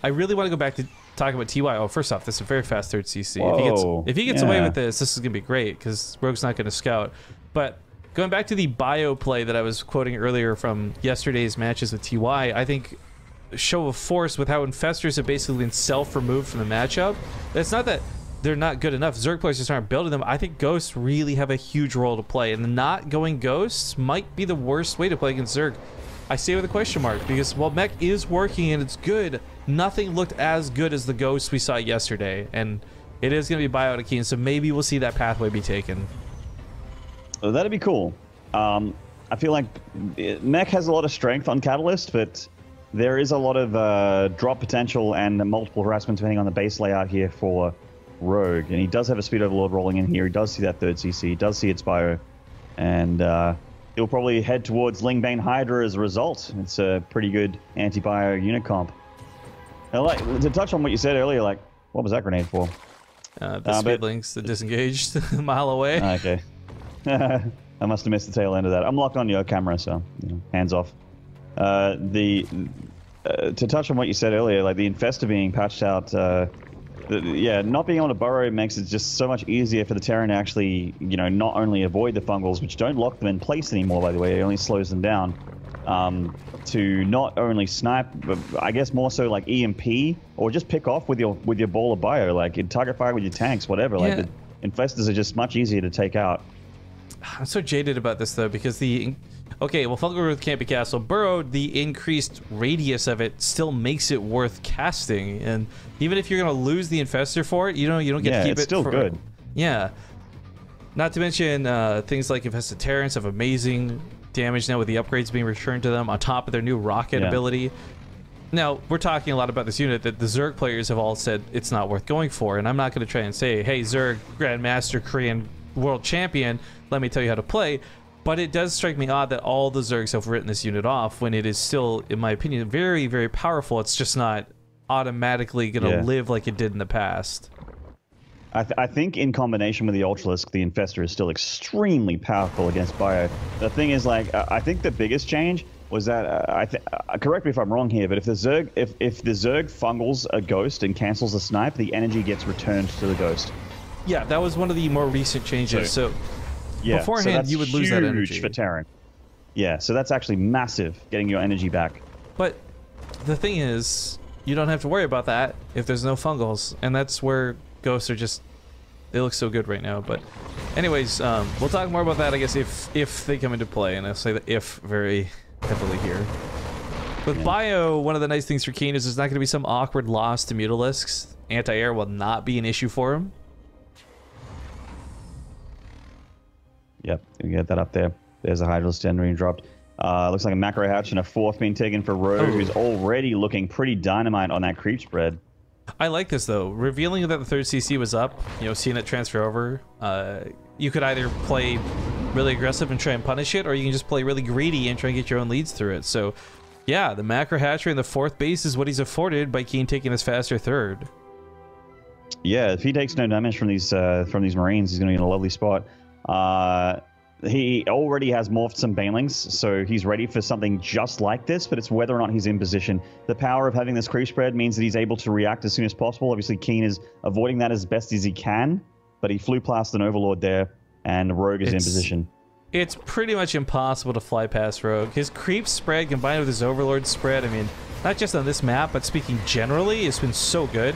I really want to go back to talking about TY. Oh, first off, this is a very fast third CC. If he gets away with this is going to be great, because Rogue's not going to scout. But going back to the bio play that I was quoting earlier from yesterday's matches with TY, I think show of force with how Infestors have basically been self-removed from the matchup. It's not that they're not good enough. Zerg players just aren't building them. I think Ghosts really have a huge role to play, and not going Ghosts might be the worst way to play against Zerg. I say with a question mark, because while Mech is working and it's good, nothing looked as good as the Ghosts we saw yesterday, and it is going to be buyout of KeeN, so maybe we'll see that pathway be taken. That'd be cool. I feel like Mech has a lot of strength on Catalyst, but there is a lot of drop potential and multiple harassment depending on the base layout here for Rogue. And he does have a Speed Overlord rolling in here. He does see that third CC. He does see its bio. And he'll probably head towards Lingbane Hydra as a result. It's a pretty good anti-bio unit comp. Now, like, to touch on what you said earlier, like, what was that grenade for? The speed links that disengaged a mile away. Okay. I must have missed the tail end of that. I'm locked on your camera, so hands off. To touch on what you said earlier, like the Infestor being patched out, not being able to burrow makes it just so much easier for the Terran to actually, not only avoid the fungals, which don't lock them in place anymore, by the way, it only slows them down, to not only snipe, but I guess more so like EMP, or just pick off with your ball of bio, like in target fire with your tanks, whatever. Yeah. Like the Infestors are just much easier to take out. I'm so jaded about this though, because Fungal Growth can't be cast, so Burrow, the increased radius of it still makes it worth casting, and even if you're gonna lose the Infestor for it, you don't get to keep it. It's still good. Yeah. Not to mention things like Infested Terrans have amazing damage now with the upgrades being returned to them on top of their new rocket ability. Now, we're talking a lot about this unit that the Zerg players have all said it's not worth going for, and I'm not going to try and say, hey, Zerg, Grandmaster, Korean World Champion, let me tell you how to play. But it does strike me odd that all the Zergs have written this unit off when it is still, in my opinion, very, very powerful. It's just not automatically going to live like it did in the past. I think in combination with the Ultralisk, the Infestor is still extremely powerful against bio. The thing is, like, I think the biggest change was that, correct me if I'm wrong here, but if the Zerg fungals a ghost and cancels the snipe, the energy gets returned to the ghost. Yeah, that was one of the more recent changes. So beforehand, you would lose that energy. For Terran. Yeah, so that's actually massive, getting your energy back. But the thing is, you don't have to worry about that if there's no fungals, and that's where ghosts are just, they look so good right now. But anyways, we'll talk more about that, I guess, if they come into play, and I'll say the if very heavily here. With bio, one of the nice things for KeeN is there's not going to be some awkward loss to Mutalisks. Anti-air will not be an issue for him. Yep, you get that up there. There's a Hydralisk being dropped. Looks like a macro hatch and a fourth being taken for Rogue, who's already looking pretty dynamite on that creep spread. I like this though. Revealing that the third CC was up, seeing it transfer over, you could either play really aggressive and try and punish it, or you can just play really greedy and try and get your own leads through it. So, yeah, the macro hatchery in the fourth base is what he's afforded by KeeN taking his faster third. Yeah, if he takes no damage from these Marines, he's going to be in a lovely spot. He already has morphed some Banelings, so he's ready for something just like this, but it's whether or not he's in position. The power of having this creep spread means that he's able to react as soon as possible. Obviously, KeeN is avoiding that as best as he can, but he flew past an Overlord there, and Rogue is in position. It's pretty much impossible to fly past Rogue. His creep spread combined with his Overlord spread, I mean, not just on this map, but speaking generally, it's been so good.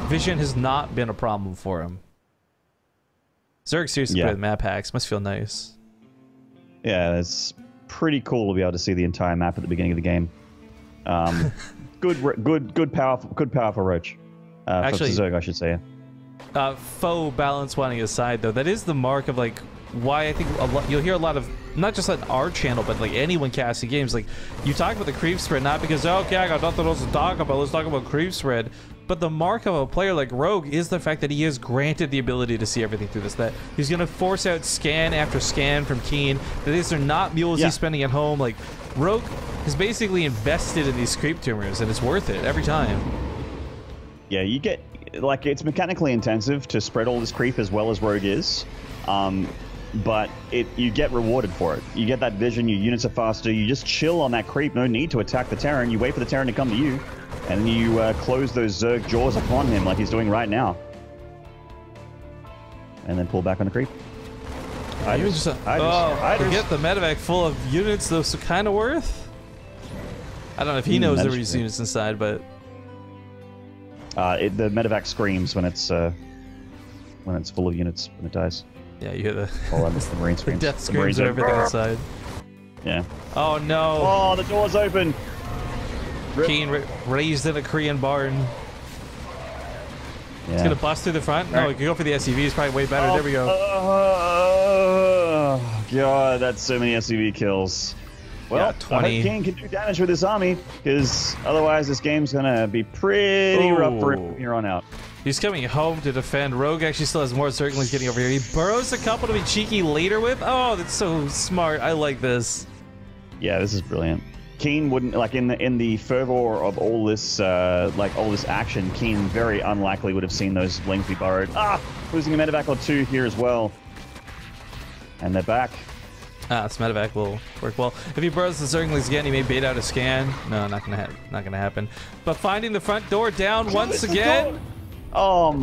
Vision has not been a problem for him. Zerg seriously play with map hacks. Must feel nice. Yeah, it's pretty cool to be able to see the entire map at the beginning of the game. Good powerful Roach. Actually, for Zerg, I should say. Faux balance wanting aside, though, that is the mark of like why I think you'll hear a lot of, not just on our channel, but like anyone casting games, like you talk about the creep spread not because okay, I got nothing else to talk about. Let's talk about creep spread. But the mark of a player like Rogue is the fact that he is granted the ability to see everything through this. That he's going to force out scan after scan from KeeN. That these are not mules he's spending at home. Like, Rogue is basically invested in these creep tumors, and it's worth it every time. Yeah, you get, like, it's mechanically intensive to spread all this creep as well as Rogue is. But you get rewarded for it. You get that vision, your units are faster, you just chill on that creep, no need to attack the Terran, you wait for the Terran to come to you. And then you close those Zerg jaws upon him like he's doing right now. And then pull back on the creep. Forget the medevac full of units, those are kind of worth. I don't know if he knows there were these units inside, but... the medevac screams when it's full of units, when it dies. Yeah, you hear the... Oh, I missed the Marine screams. The death screams are everything inside. Yeah. Oh, no. Oh, the door's open. KeeN raised in a Korean barn. Yeah. He's gonna bust through the front. No, he could go for the SUV. It's probably way better. There we go. Oh, God, that's so many SCV kills. Well, yeah, 20. I hope KeeN can do damage with this army, because otherwise this game's going to be pretty rough for him from here on out. He's coming home to defend. Rogue actually still has more Zerglings getting over here. He burrows a couple to be cheeky later with. Oh, that's so smart. I like this. Yeah, this is brilliant. KeeN wouldn't, like, in the fervor of all this all this action, KeeN very unlikely would have seen those lings be burrowed. Ah, losing a medevac or two here as well. And they're back. This medevac will work well. If he burrows the Zerglings again, he may bait out a scan. No, not gonna happen. But finding the front door down once again. Has oh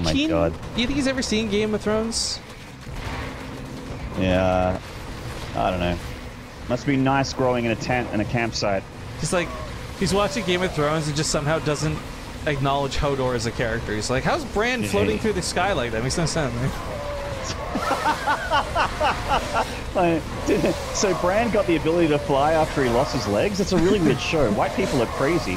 my KeeN, God. Do you think he's ever seen Game of Thrones? Yeah, I don't know. Must be nice growing in a tent and a campsite. Just like, he's watching Game of Thrones and just somehow doesn't acknowledge Hodor as a character. He's like, how's Bran floating through the sky like that? Makes no sense, man. So Bran got the ability to fly after he lost his legs? It's a really weird show. White people are crazy.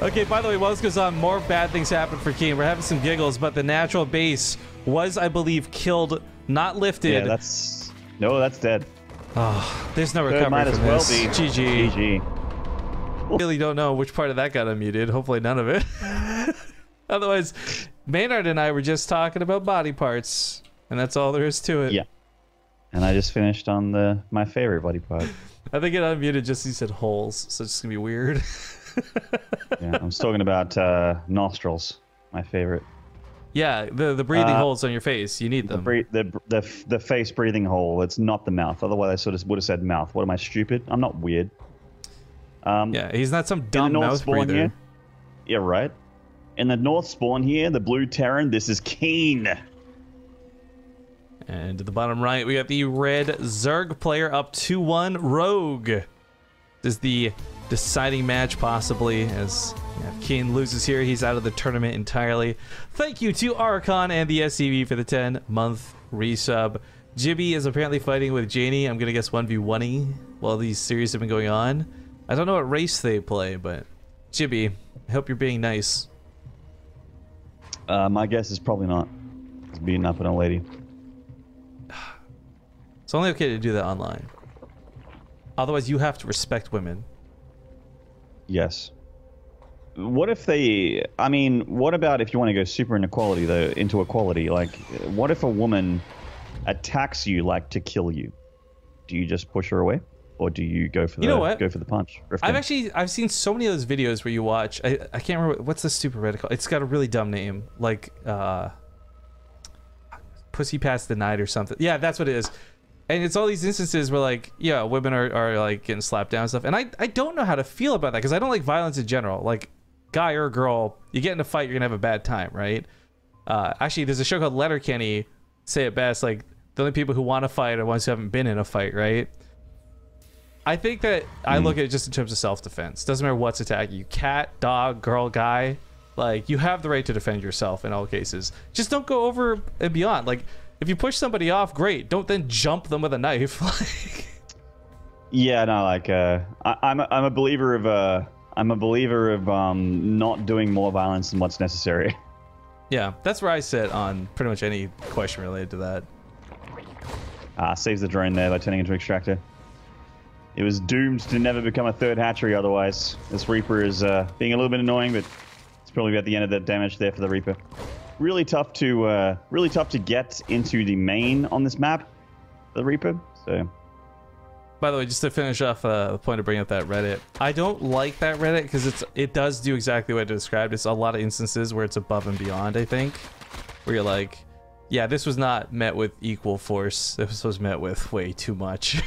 Okay, by the way, while this goes on, more bad things happen for KeeN. We're having some giggles, but the natural base was, I believe, killed, not lifted. Yeah, that's... No, that's dead. Oh, there's no recovery might from as well this. be. GG. GG. Really don't know which part of that got unmuted. Hopefully none of it. Otherwise, Maynard and I were just talking about body parts, and that's all there is to it. Yeah. And I just finished on my favorite body part. I think it unmuted just as you said holes, so it's gonna be weird. Yeah, I'm talking about nostrils, my favorite. Yeah, the breathing holes on your face, you need them. The face breathing hole. It's not the mouth. Otherwise, I sort of would have said mouth. What am I, stupid? I'm not weird. Yeah, he's not some dumb mouth breather. Here, yeah, right. In the north spawn here, the blue Terran, this is KeeN. And to the bottom right, we got the red Zerg player up 2-1 Rogue. This is the deciding match, possibly, as KeeN loses here. He's out of the tournament entirely. Thank you to Archon and the SCV for the 10-month resub. Jibby is apparently fighting with Janie. I'm going to guess 1v1-y while these series have been going on. I don't know what race they play, but Jibby, I hope you're being nice. My guess is probably not. It's beating up on a lady. It's only okay to do that online. Otherwise, you have to respect women. Yes. What if they... I mean, what about if you want to go super inequality, though, into equality? Like, what if a woman attacks you, like, to kill you? Do you just push her away? Or do you go for the punch? I've seen so many of those videos where you watch... I can't remember... What's the stupid Reddit called? It's got a really dumb name. Like, Pussy Past the Night or something. Yeah, that's what it is. And it's all these instances where, like, yeah, women are like, getting slapped down and stuff. And I don't know how to feel about that, because I don't like violence in general. Like, guy or girl, you get in a fight, you're going to have a bad time, right? Actually, there's a show called Letterkenny, say it best, like, the only people who want to fight are ones who haven't been in a fight, right? I think that I look at it just in terms of self-defense. Doesn't matter what's attacking you. Cat, dog, girl, guy. Like, you have the right to defend yourself in all cases. Just don't go over and beyond. Like, if you push somebody off, great. Don't then jump them with a knife. Yeah, no, like, I'm a believer of not doing more violence than what's necessary. Yeah, that's where I sit on pretty much any question related to that. Saves the drone there by turning into extractor. It was doomed to never become a third hatchery otherwise. This Reaper is being a little bit annoying, but it's probably about the end of the damage there for the Reaper. Really tough to get into the main on this map, the Reaper. So, by the way, just to finish off the point of bringing up that Reddit, I don't like that Reddit because it does do exactly what I described. It's a lot of instances where it's above and beyond. I think where you're like, yeah, this was not met with equal force. This was met with way too much.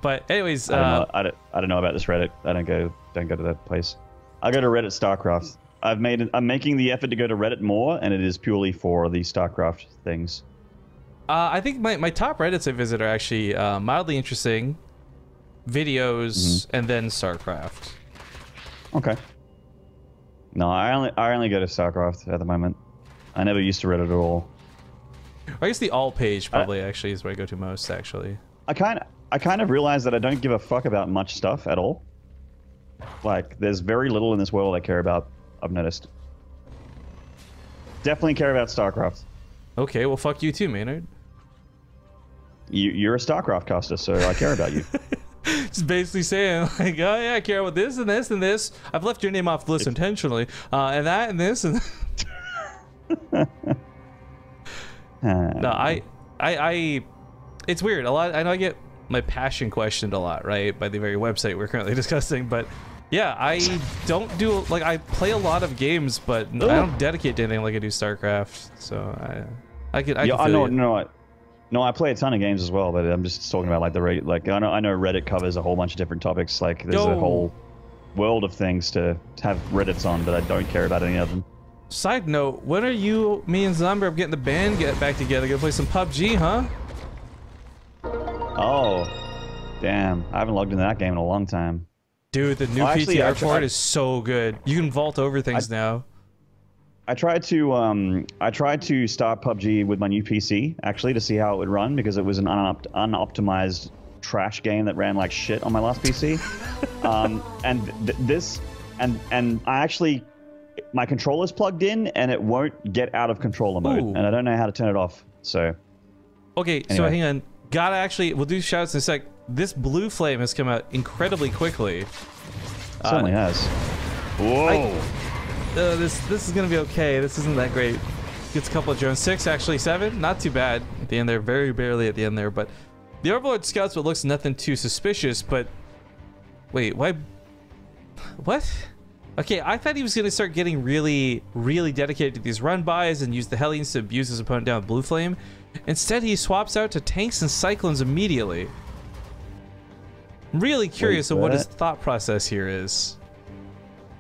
But anyways, I don't know about this Reddit. I don't go to that place. I go to Reddit StarCraft. I'm making the effort to go to Reddit more, and it is purely for the StarCraft things. I think my top Reddits I visit are actually mildly interesting, videos, and then StarCraft. Okay. No, I only go to StarCraft at the moment. I never used to Reddit at all. I guess the all page probably actually is where I go to most actually. I kind of realized that I don't give a fuck about much stuff at all. Like, there's very little in this world I care about, I've noticed. definitely care about StarCraft. Okay, well, fuck you too, Maynard. You're a StarCraft caster, so I care about you. Just basically saying, like, oh yeah, I care about this and this and this. I've left your name off the list intentionally, and that and this and. No, I, it's weird. A lot. I know I get my passion questioned a lot, right, by the very website we're currently discussing, but. Yeah, I don't do, like, I play a lot of games, but I don't dedicate to anything like I do StarCraft, so I could yeah, I know, no, I play a ton of games as well, but I'm just talking about, like, I know Reddit covers a whole bunch of different topics, like, there's a whole world of things to have Reddits on, but I don't care about any of them. Side note, when are you, me and Zomber getting the band back together, gonna play some PUBG, huh? Oh, damn, I haven't logged into that game in a long time. Dude, the new PTR for it is so good. You can vault over things now. I tried to start PUBG with my new PC actually to see how it would run because it was an unoptimized trash game that ran like shit on my last PC. And I actually my controller's plugged in and it won't get out of controller mode, and I don't know how to turn it off. So okay, anyway. So hang on. Gotta actually, we'll do shoutouts in a sec. This blue flame has come out incredibly quickly. It certainly has. Whoa. This is gonna be okay. This isn't that great. Gets a couple of drones. 6, actually 7. Not too bad at the end there. Very barely at the end there. But the Overlord Scouts, what looks nothing too suspicious. But wait, why? What? Okay, I thought he was gonna start getting really, really dedicated to these run-bys and use the Hellions to abuse his opponent down with blue flame. Instead, he swaps out to tanks and cyclones immediately. I'm really curious of what his thought process here is.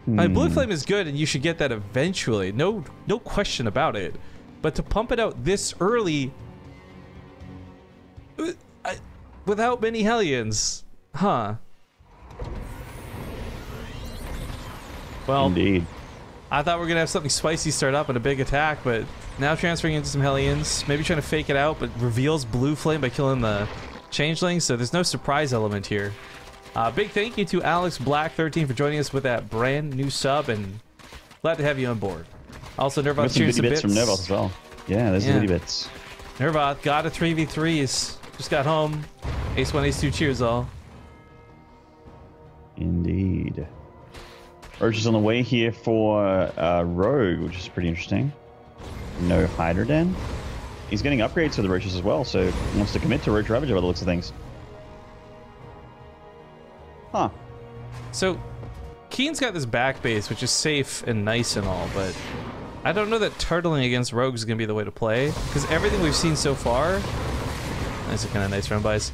I mean, blue flame is good, and you should get that eventually. No question about it. But to pump it out this early, without many Hellions, huh? Well, indeed. I thought we were gonna have something spicy start up and a big attack, but now transferring into some Hellions, maybe trying to fake it out, but reveals blue flame by killing the changeling, so there's no surprise element here. Big thank you to Alex Black 13 for joining us with that brand new sub, and glad to have you on board. Also, Nervoth cheers some bits from Nervoth as well. Yeah, there's some bits. Nervoth got a 3v3s. Just got home. Ace 1, Ace 2, cheers all. Indeed. Roach is on the way here for Rogue, which is pretty interesting. No Hydra Den. He's getting upgrades for the Roaches as well, so he wants to commit to Roach Ravager by the looks of things. Huh. So, KeeN's got this back base, which is safe and nice and all, but I don't know that turtling against Rogue is going to be the way to play, because everything we've seen so far, these are kind of nice run-bys,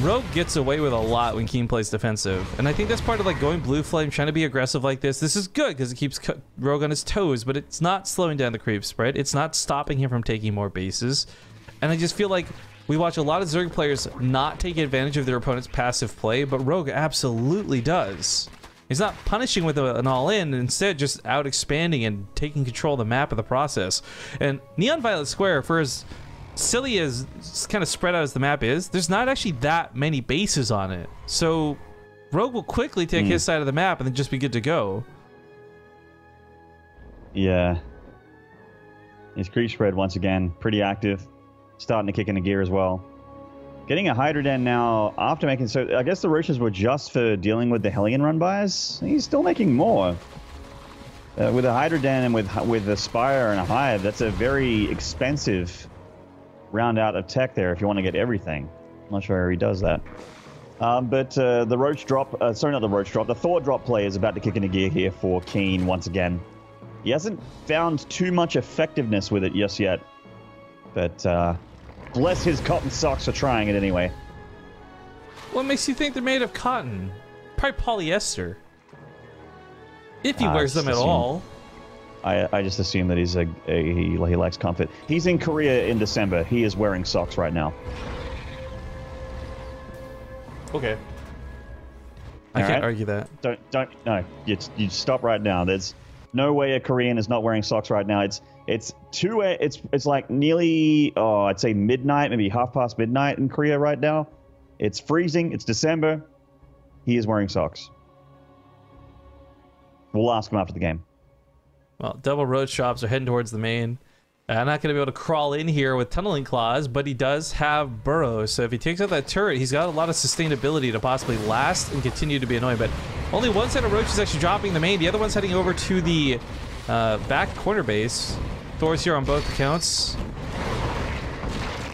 Rogue gets away with a lot when KeeN plays defensive, and I think that's part of like going blue flame, trying to be aggressive like this. This is good because it keeps Rogue on his toes, but it's not slowing down the creep spread. It's not stopping him from taking more bases, and I just feel like we watch a lot of Zerg players not take advantage of their opponent's passive play, but Rogue absolutely does. He's not punishing with an all-in, instead just out-expanding and taking control of the map of the process. And Neon Violet Square, for as silly as kind of spread out as the map is, there's not actually that many bases on it. So Rogue will quickly take his side of the map and then just be good to go. Yeah. His creep spread, once again, pretty active. Starting to kick into gear as well. Getting a Hydra Den now after making... So I guess the Roaches were just for dealing with the Hellion run-bys. He's still making more. With a Hydra Den and with a Spire and a Hive, that's a very expensive round out of tech there if you want to get everything. I'm not sure how he does that. But the Roach drop... sorry, not the Roach drop. The Thor drop play is about to kick into gear here for KeeN once again. He hasn't found too much effectiveness with it just yet. But bless his cotton socks for trying it anyway. What makes you think they're made of cotton? Probably polyester. If he wears them at all. I just assume that he likes comfort. He's in Korea in December. He is wearing socks right now. Okay. I can't argue that. No. You stop right now. There's no way a Korean is not wearing socks right now. It's like nearly, I'd say midnight, maybe half past midnight in Korea right now. It's freezing. It's December. He is wearing socks. We'll ask him after the game. Well, double road shops are heading towards the main. I'm not going to be able to crawl in here with tunneling claws, but he does have burrows. So if he takes out that turret, he's got a lot of sustainability to possibly last and continue to be annoying. But only one set of roaches actually dropping the main. The other one's heading over to the back corner base. Thor's here on both accounts.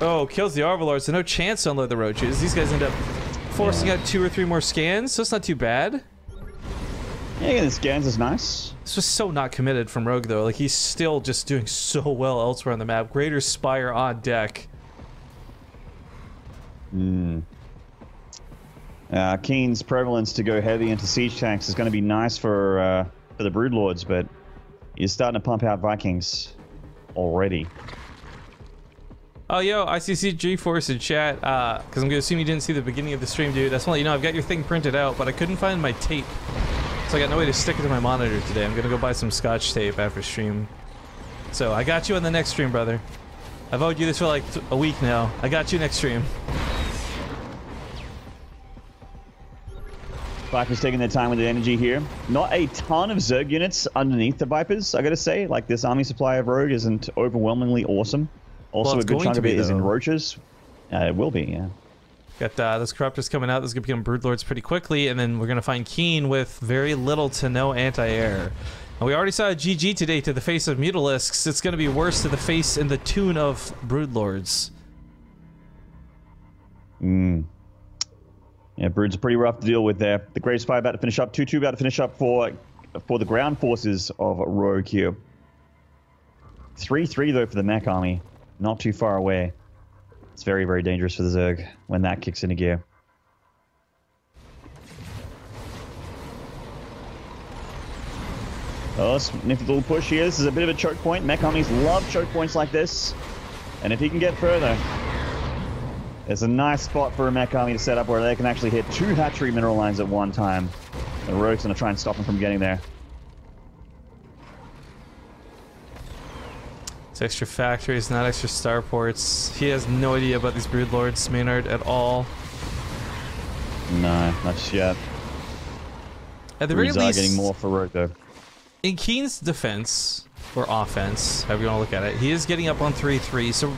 Oh, kills the Overlord, so no chance to unload the roaches. These guys end up forcing out 2 or 3 more scans, so it's not too bad. Yeah, the scans is nice. This was so not committed from Rogue, though. Like, he's still just doing so well elsewhere on the map. Greater Spire on deck. KeeN's prevalence to go heavy into siege tanks is going to be nice for the Broodlords, but he's starting to pump out Vikings already. Oh, yo, ICC G-Force in chat, because I'm going to assume you didn't see the beginning of the stream, dude. That's why, you know, I've got your thing printed out, but I couldn't find my tape. So I got no way to stick it to my monitor today. I'm going to go buy some Scotch tape after stream. So I got you on the next stream, brother. I've owed you this for like a week now. I got you next stream. Viper's taking their time with the energy here. Not a ton of Zerg units underneath the Vipers, I gotta say. Like, this army supply of Rogue isn't overwhelmingly awesome. Also, a good chunk of it is in roaches. It will be, yeah. Got those Corruptors coming out. This is going to become Broodlords pretty quickly, and then we're going to find KeeN with very little to no anti-air. And we already saw a GG today to the face of Mutalisks. It's going to be worse to the face and the tune of Broodlords. Yeah, Brood's pretty rough to deal with there. The Great Spy about to finish up. 2-2 about to finish up for the ground forces of Rogue here. 3-3 though for the Mech army. Not too far away. It's very, very dangerous for the Zerg when that kicks into gear. Oh, sniffy little push here. This is a bit of a choke point. Mech armies love choke points like this. And if he can get further, there's a nice spot for a Mech army to set up where they can actually hit 2 hatchery mineral lines at one time. The Rogue's going to try and stop him from getting there. It's extra factories, not extra starports. He has no idea about these Broodlords, Maynard, at all. No, not just yet. At the very least, getting more for Rogue, though. In KeeN's defense, or offense, however you want to look at it, he is getting up on 3-3, so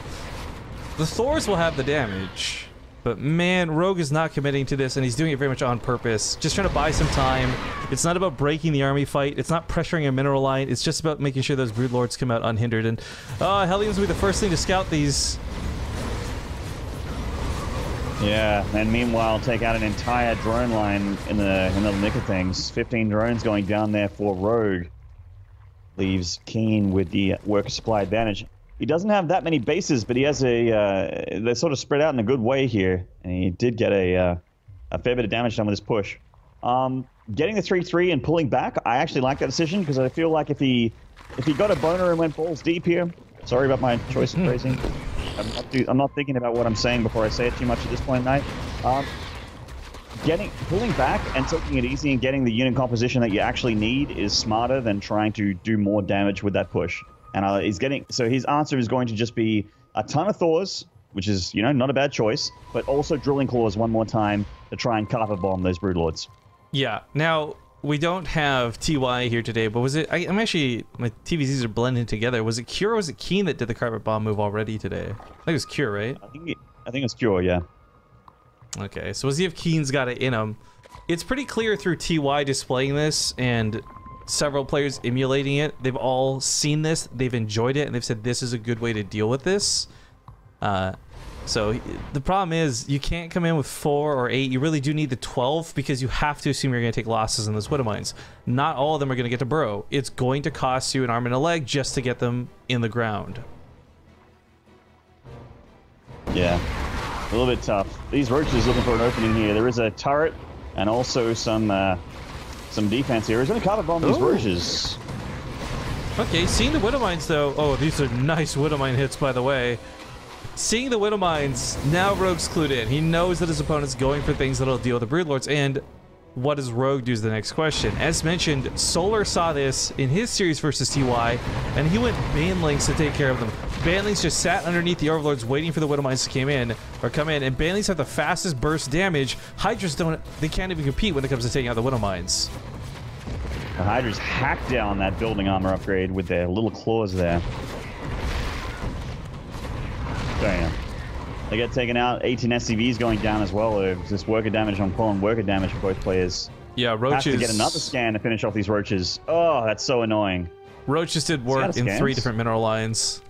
the Thors will have the damage. But man, Rogue is not committing to this, and he's doing it very much on purpose. Just trying to buy some time. It's not about breaking the army fight. It's not pressuring a mineral line. It's just about making sure those Broodlords come out unhindered. And Hellions will be the first thing to scout these. Yeah, and meanwhile, take out an entire drone line in the nick of things. 15 drones going down there for Rogue. Leaves KeeN with the worker supply advantage. He doesn't have that many bases, but he has they're sort of spread out in a good way here, and he did get a fair bit of damage done with his push. Getting the 3-3 and pulling back, I actually like that decision because I feel like if he got a boner and went balls deep here, sorry about my choice of phrasing. I'm not thinking about what I'm saying before I say it too much at this point in night. Pulling back and taking it easy and getting the unit composition that you actually need is smarter than trying to do more damage with that push. And so his answer is going to just be a ton of Thors, which is, you know, not a bad choice, but also drilling claws one more time to try and carpet bomb those Broodlords. Yeah. Now, we don't have TY here today, but was it... I'm actually... My TvZs are blending together. Was it Cure or was it KeeN that did the carpet bomb move already today? I think it was Cure, right? I think it's Cure, yeah. Okay, so we'll see if KeeN's got it in him. It's pretty clear through TY displaying this and several players emulating it. They've all seen this, they've enjoyed it, and they've said this is a good way to deal with this. So the problem is you can't come in with 4 or 8. You really do need the 12 because you have to assume you're going to take losses in those Widow Mines. Not all of them are going to get to burrow. It's going to cost you an arm and a leg just to get them in the ground. Yeah, a little bit tough. These roaches looking for an opening here. There is a turret and also some defense here. He's going to carpet bomb these roaches. Okay, seeing the Widow Mines though. Oh, these are nice Widow Mine hits, by the way. Seeing the Widow Mines, now Rogue's clued in. He knows that his opponent's going for things that'll deal with the Broodlords, and what does Rogue do is the next question. As mentioned, Solar saw this in his series versus TY, and he went Banelings to take care of them. Banelings just sat underneath the Overlords waiting for the Widow Mines to come in, and Banelings have the fastest burst damage. Hydras don't, they can't even compete when it comes to taking out the Widow Mines. The Hydras hacked down that building armor upgrade with their little claws there. Damn. They get taken out. 18 SCVs going down as well. There's just worker damage on Paul and worker damage for both players. Yeah, Roaches... Has to get another scan to finish off these Roaches. Oh, that's so annoying. Roaches did work in 3 different mineral lines.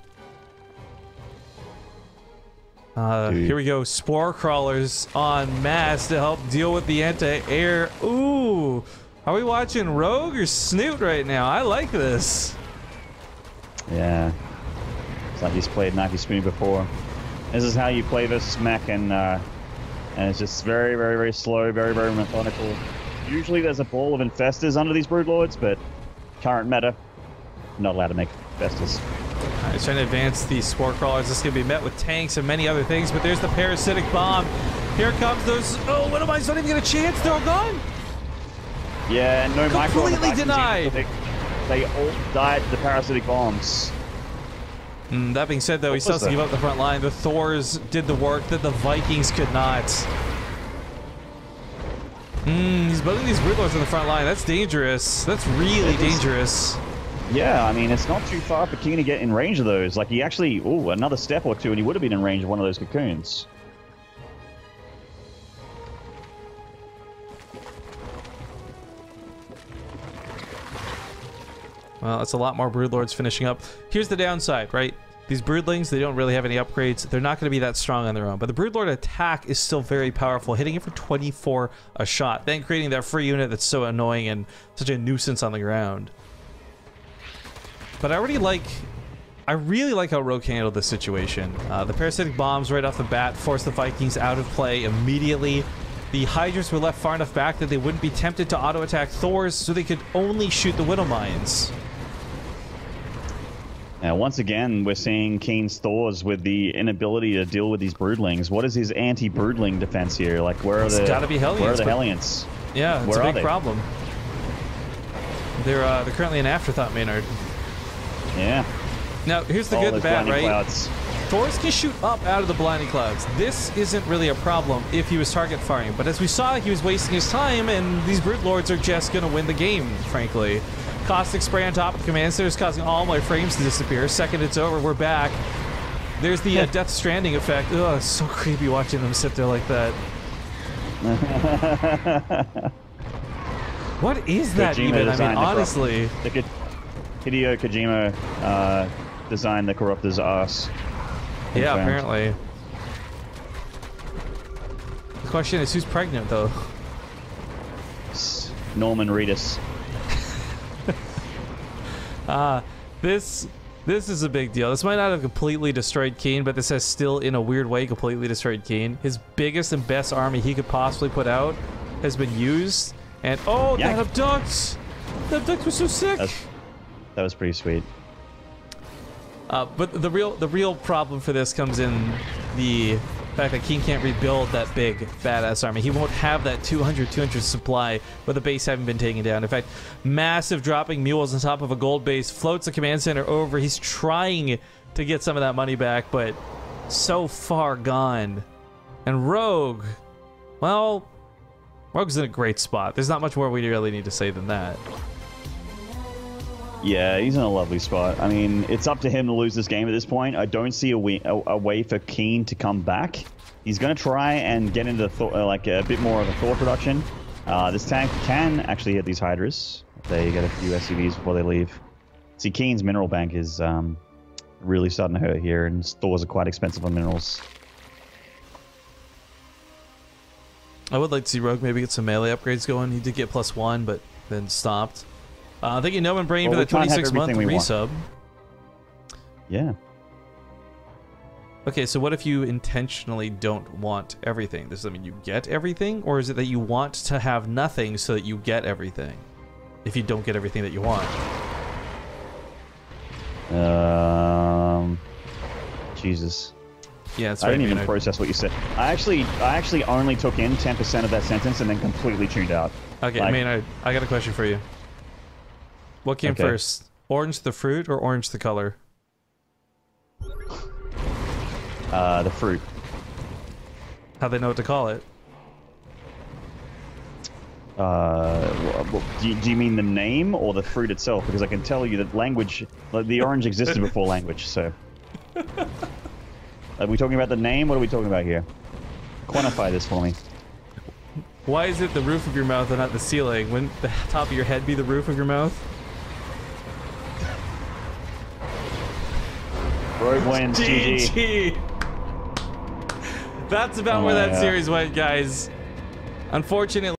Here we go. Spore crawlers en masse to help deal with the anti-air. Ooh! Are we watching Rogue or Snoot right now? I like this. Yeah. It's like he's played Knifey Spoon before. This is how you play versus Mech, and it's just very, very, very slow, very, very methodical. Usually there's a ball of infestors under these Broodlords, but current meta, not allowed to make infestors. He's trying to advance these spore crawlers. This is going to be met with tanks and many other things, but there's the parasitic bomb. Here comes those... Oh, what am I? Not even get a chance. They're all gone. Yeah, no micro. Completely denied. They all died to the parasitic bombs. That being said, though, he still has to give up the front line. The Thors did the work that the Vikings could not. He's building these Broodlords in the front line. That's dangerous. That's really dangerous. Yeah, I mean, it's not too far for KeeN to get in range of those. Like, he actually... Ooh, another step or two, and he would have been in range of one of those cocoons. Well, that's a lot more Broodlords finishing up. Here's the downside, right? These Broodlings, they don't really have any upgrades. They're not going to be that strong on their own. But the Broodlord attack is still very powerful, hitting it for 24 a shot, then creating that free unit that's so annoying and such a nuisance on the ground. But I really like how Rogue handled this situation. The parasitic bombs right off the bat forced the Vikings out of play immediately. The Hydras were left far enough back that they wouldn't be tempted to auto-attack Thors, so they could only shoot the Widow Mines. Now, once again, we're seeing KeeN's Thors with the inability to deal with these Broodlings. What is his anti-Broodling defense here? Like, where are the Hellions? Yeah, it's a big problem. They're currently an afterthought, Maynard. Yeah. Now, here's the good and bad, right? Clouds. Thors can shoot up out of the blinding clouds. This isn't really a problem if he was target firing, but as we saw, he was wasting his time, and these Broodlords are just going to win the game, frankly. Caustic spray on top of the command center is causing all my frames to disappear. Second it's over, we're back. There's the Death Stranding effect. Ugh, it's so creepy watching them sit there like that. What is that Kojima even? I mean, honestly. Hideo Kojima designed the Corruptor's ass. Yeah, apparently. The question is, who's pregnant, though? Norman Reedus. This is a big deal. This might not have completely destroyed KeeN, but this has still, in a weird way, completely destroyed KeeN. His biggest and best army he could possibly put out has been used, and oh, that abduct! The abduct was so sick. That was pretty sweet. But the real problem for this comes in the fact that KeeN can't rebuild that big badass army. He won't have that 200 supply with the base having been taken down. In fact, massive dropping mules on top of a gold base floats the command center over. He's trying to get some of that money back, but so far gone. And Rogue, well, Rogue's in a great spot. There's not much more we really need to say than that. Yeah, he's in a lovely spot. I mean, it's up to him to lose this game at this point. I don't see a way for KeeN to come back. He's going to try and get into like a bit more of a Thor production. This tank can actually hit these Hydras. They get a few SCVs before they leave. See, KeeN's mineral bank is really starting to hurt here, and Thors are quite expensive on minerals. I would like to see Rogue maybe get some melee upgrades going. He did get +1, but then stopped. Thank you, No One Brain, for the 26-month resub. Yeah. Okay, so what if you intentionally don't want everything? Does that mean you get everything? Or is it that you want to have nothing so that you get everything? If you don't get everything that you want. Jesus. Yeah, that's I right. didn't even process what you said. I actually only took in 10% of that sentence and then completely tuned out. Okay, like, I got a question for you. What came first? Orange the fruit or orange the color? The fruit. How'd they know what to call it? What Well, do you mean the name or the fruit itself? Because I can tell you that language, like the orange existed before language, so. Are we talking about the name? What are we talking about here? Quantify this for me. Why is it the roof of your mouth and not the ceiling? Wouldn't the top of your head be the roof of your mouth? Rogue wins, GG. That's about where that series went, guys. Unfortunately.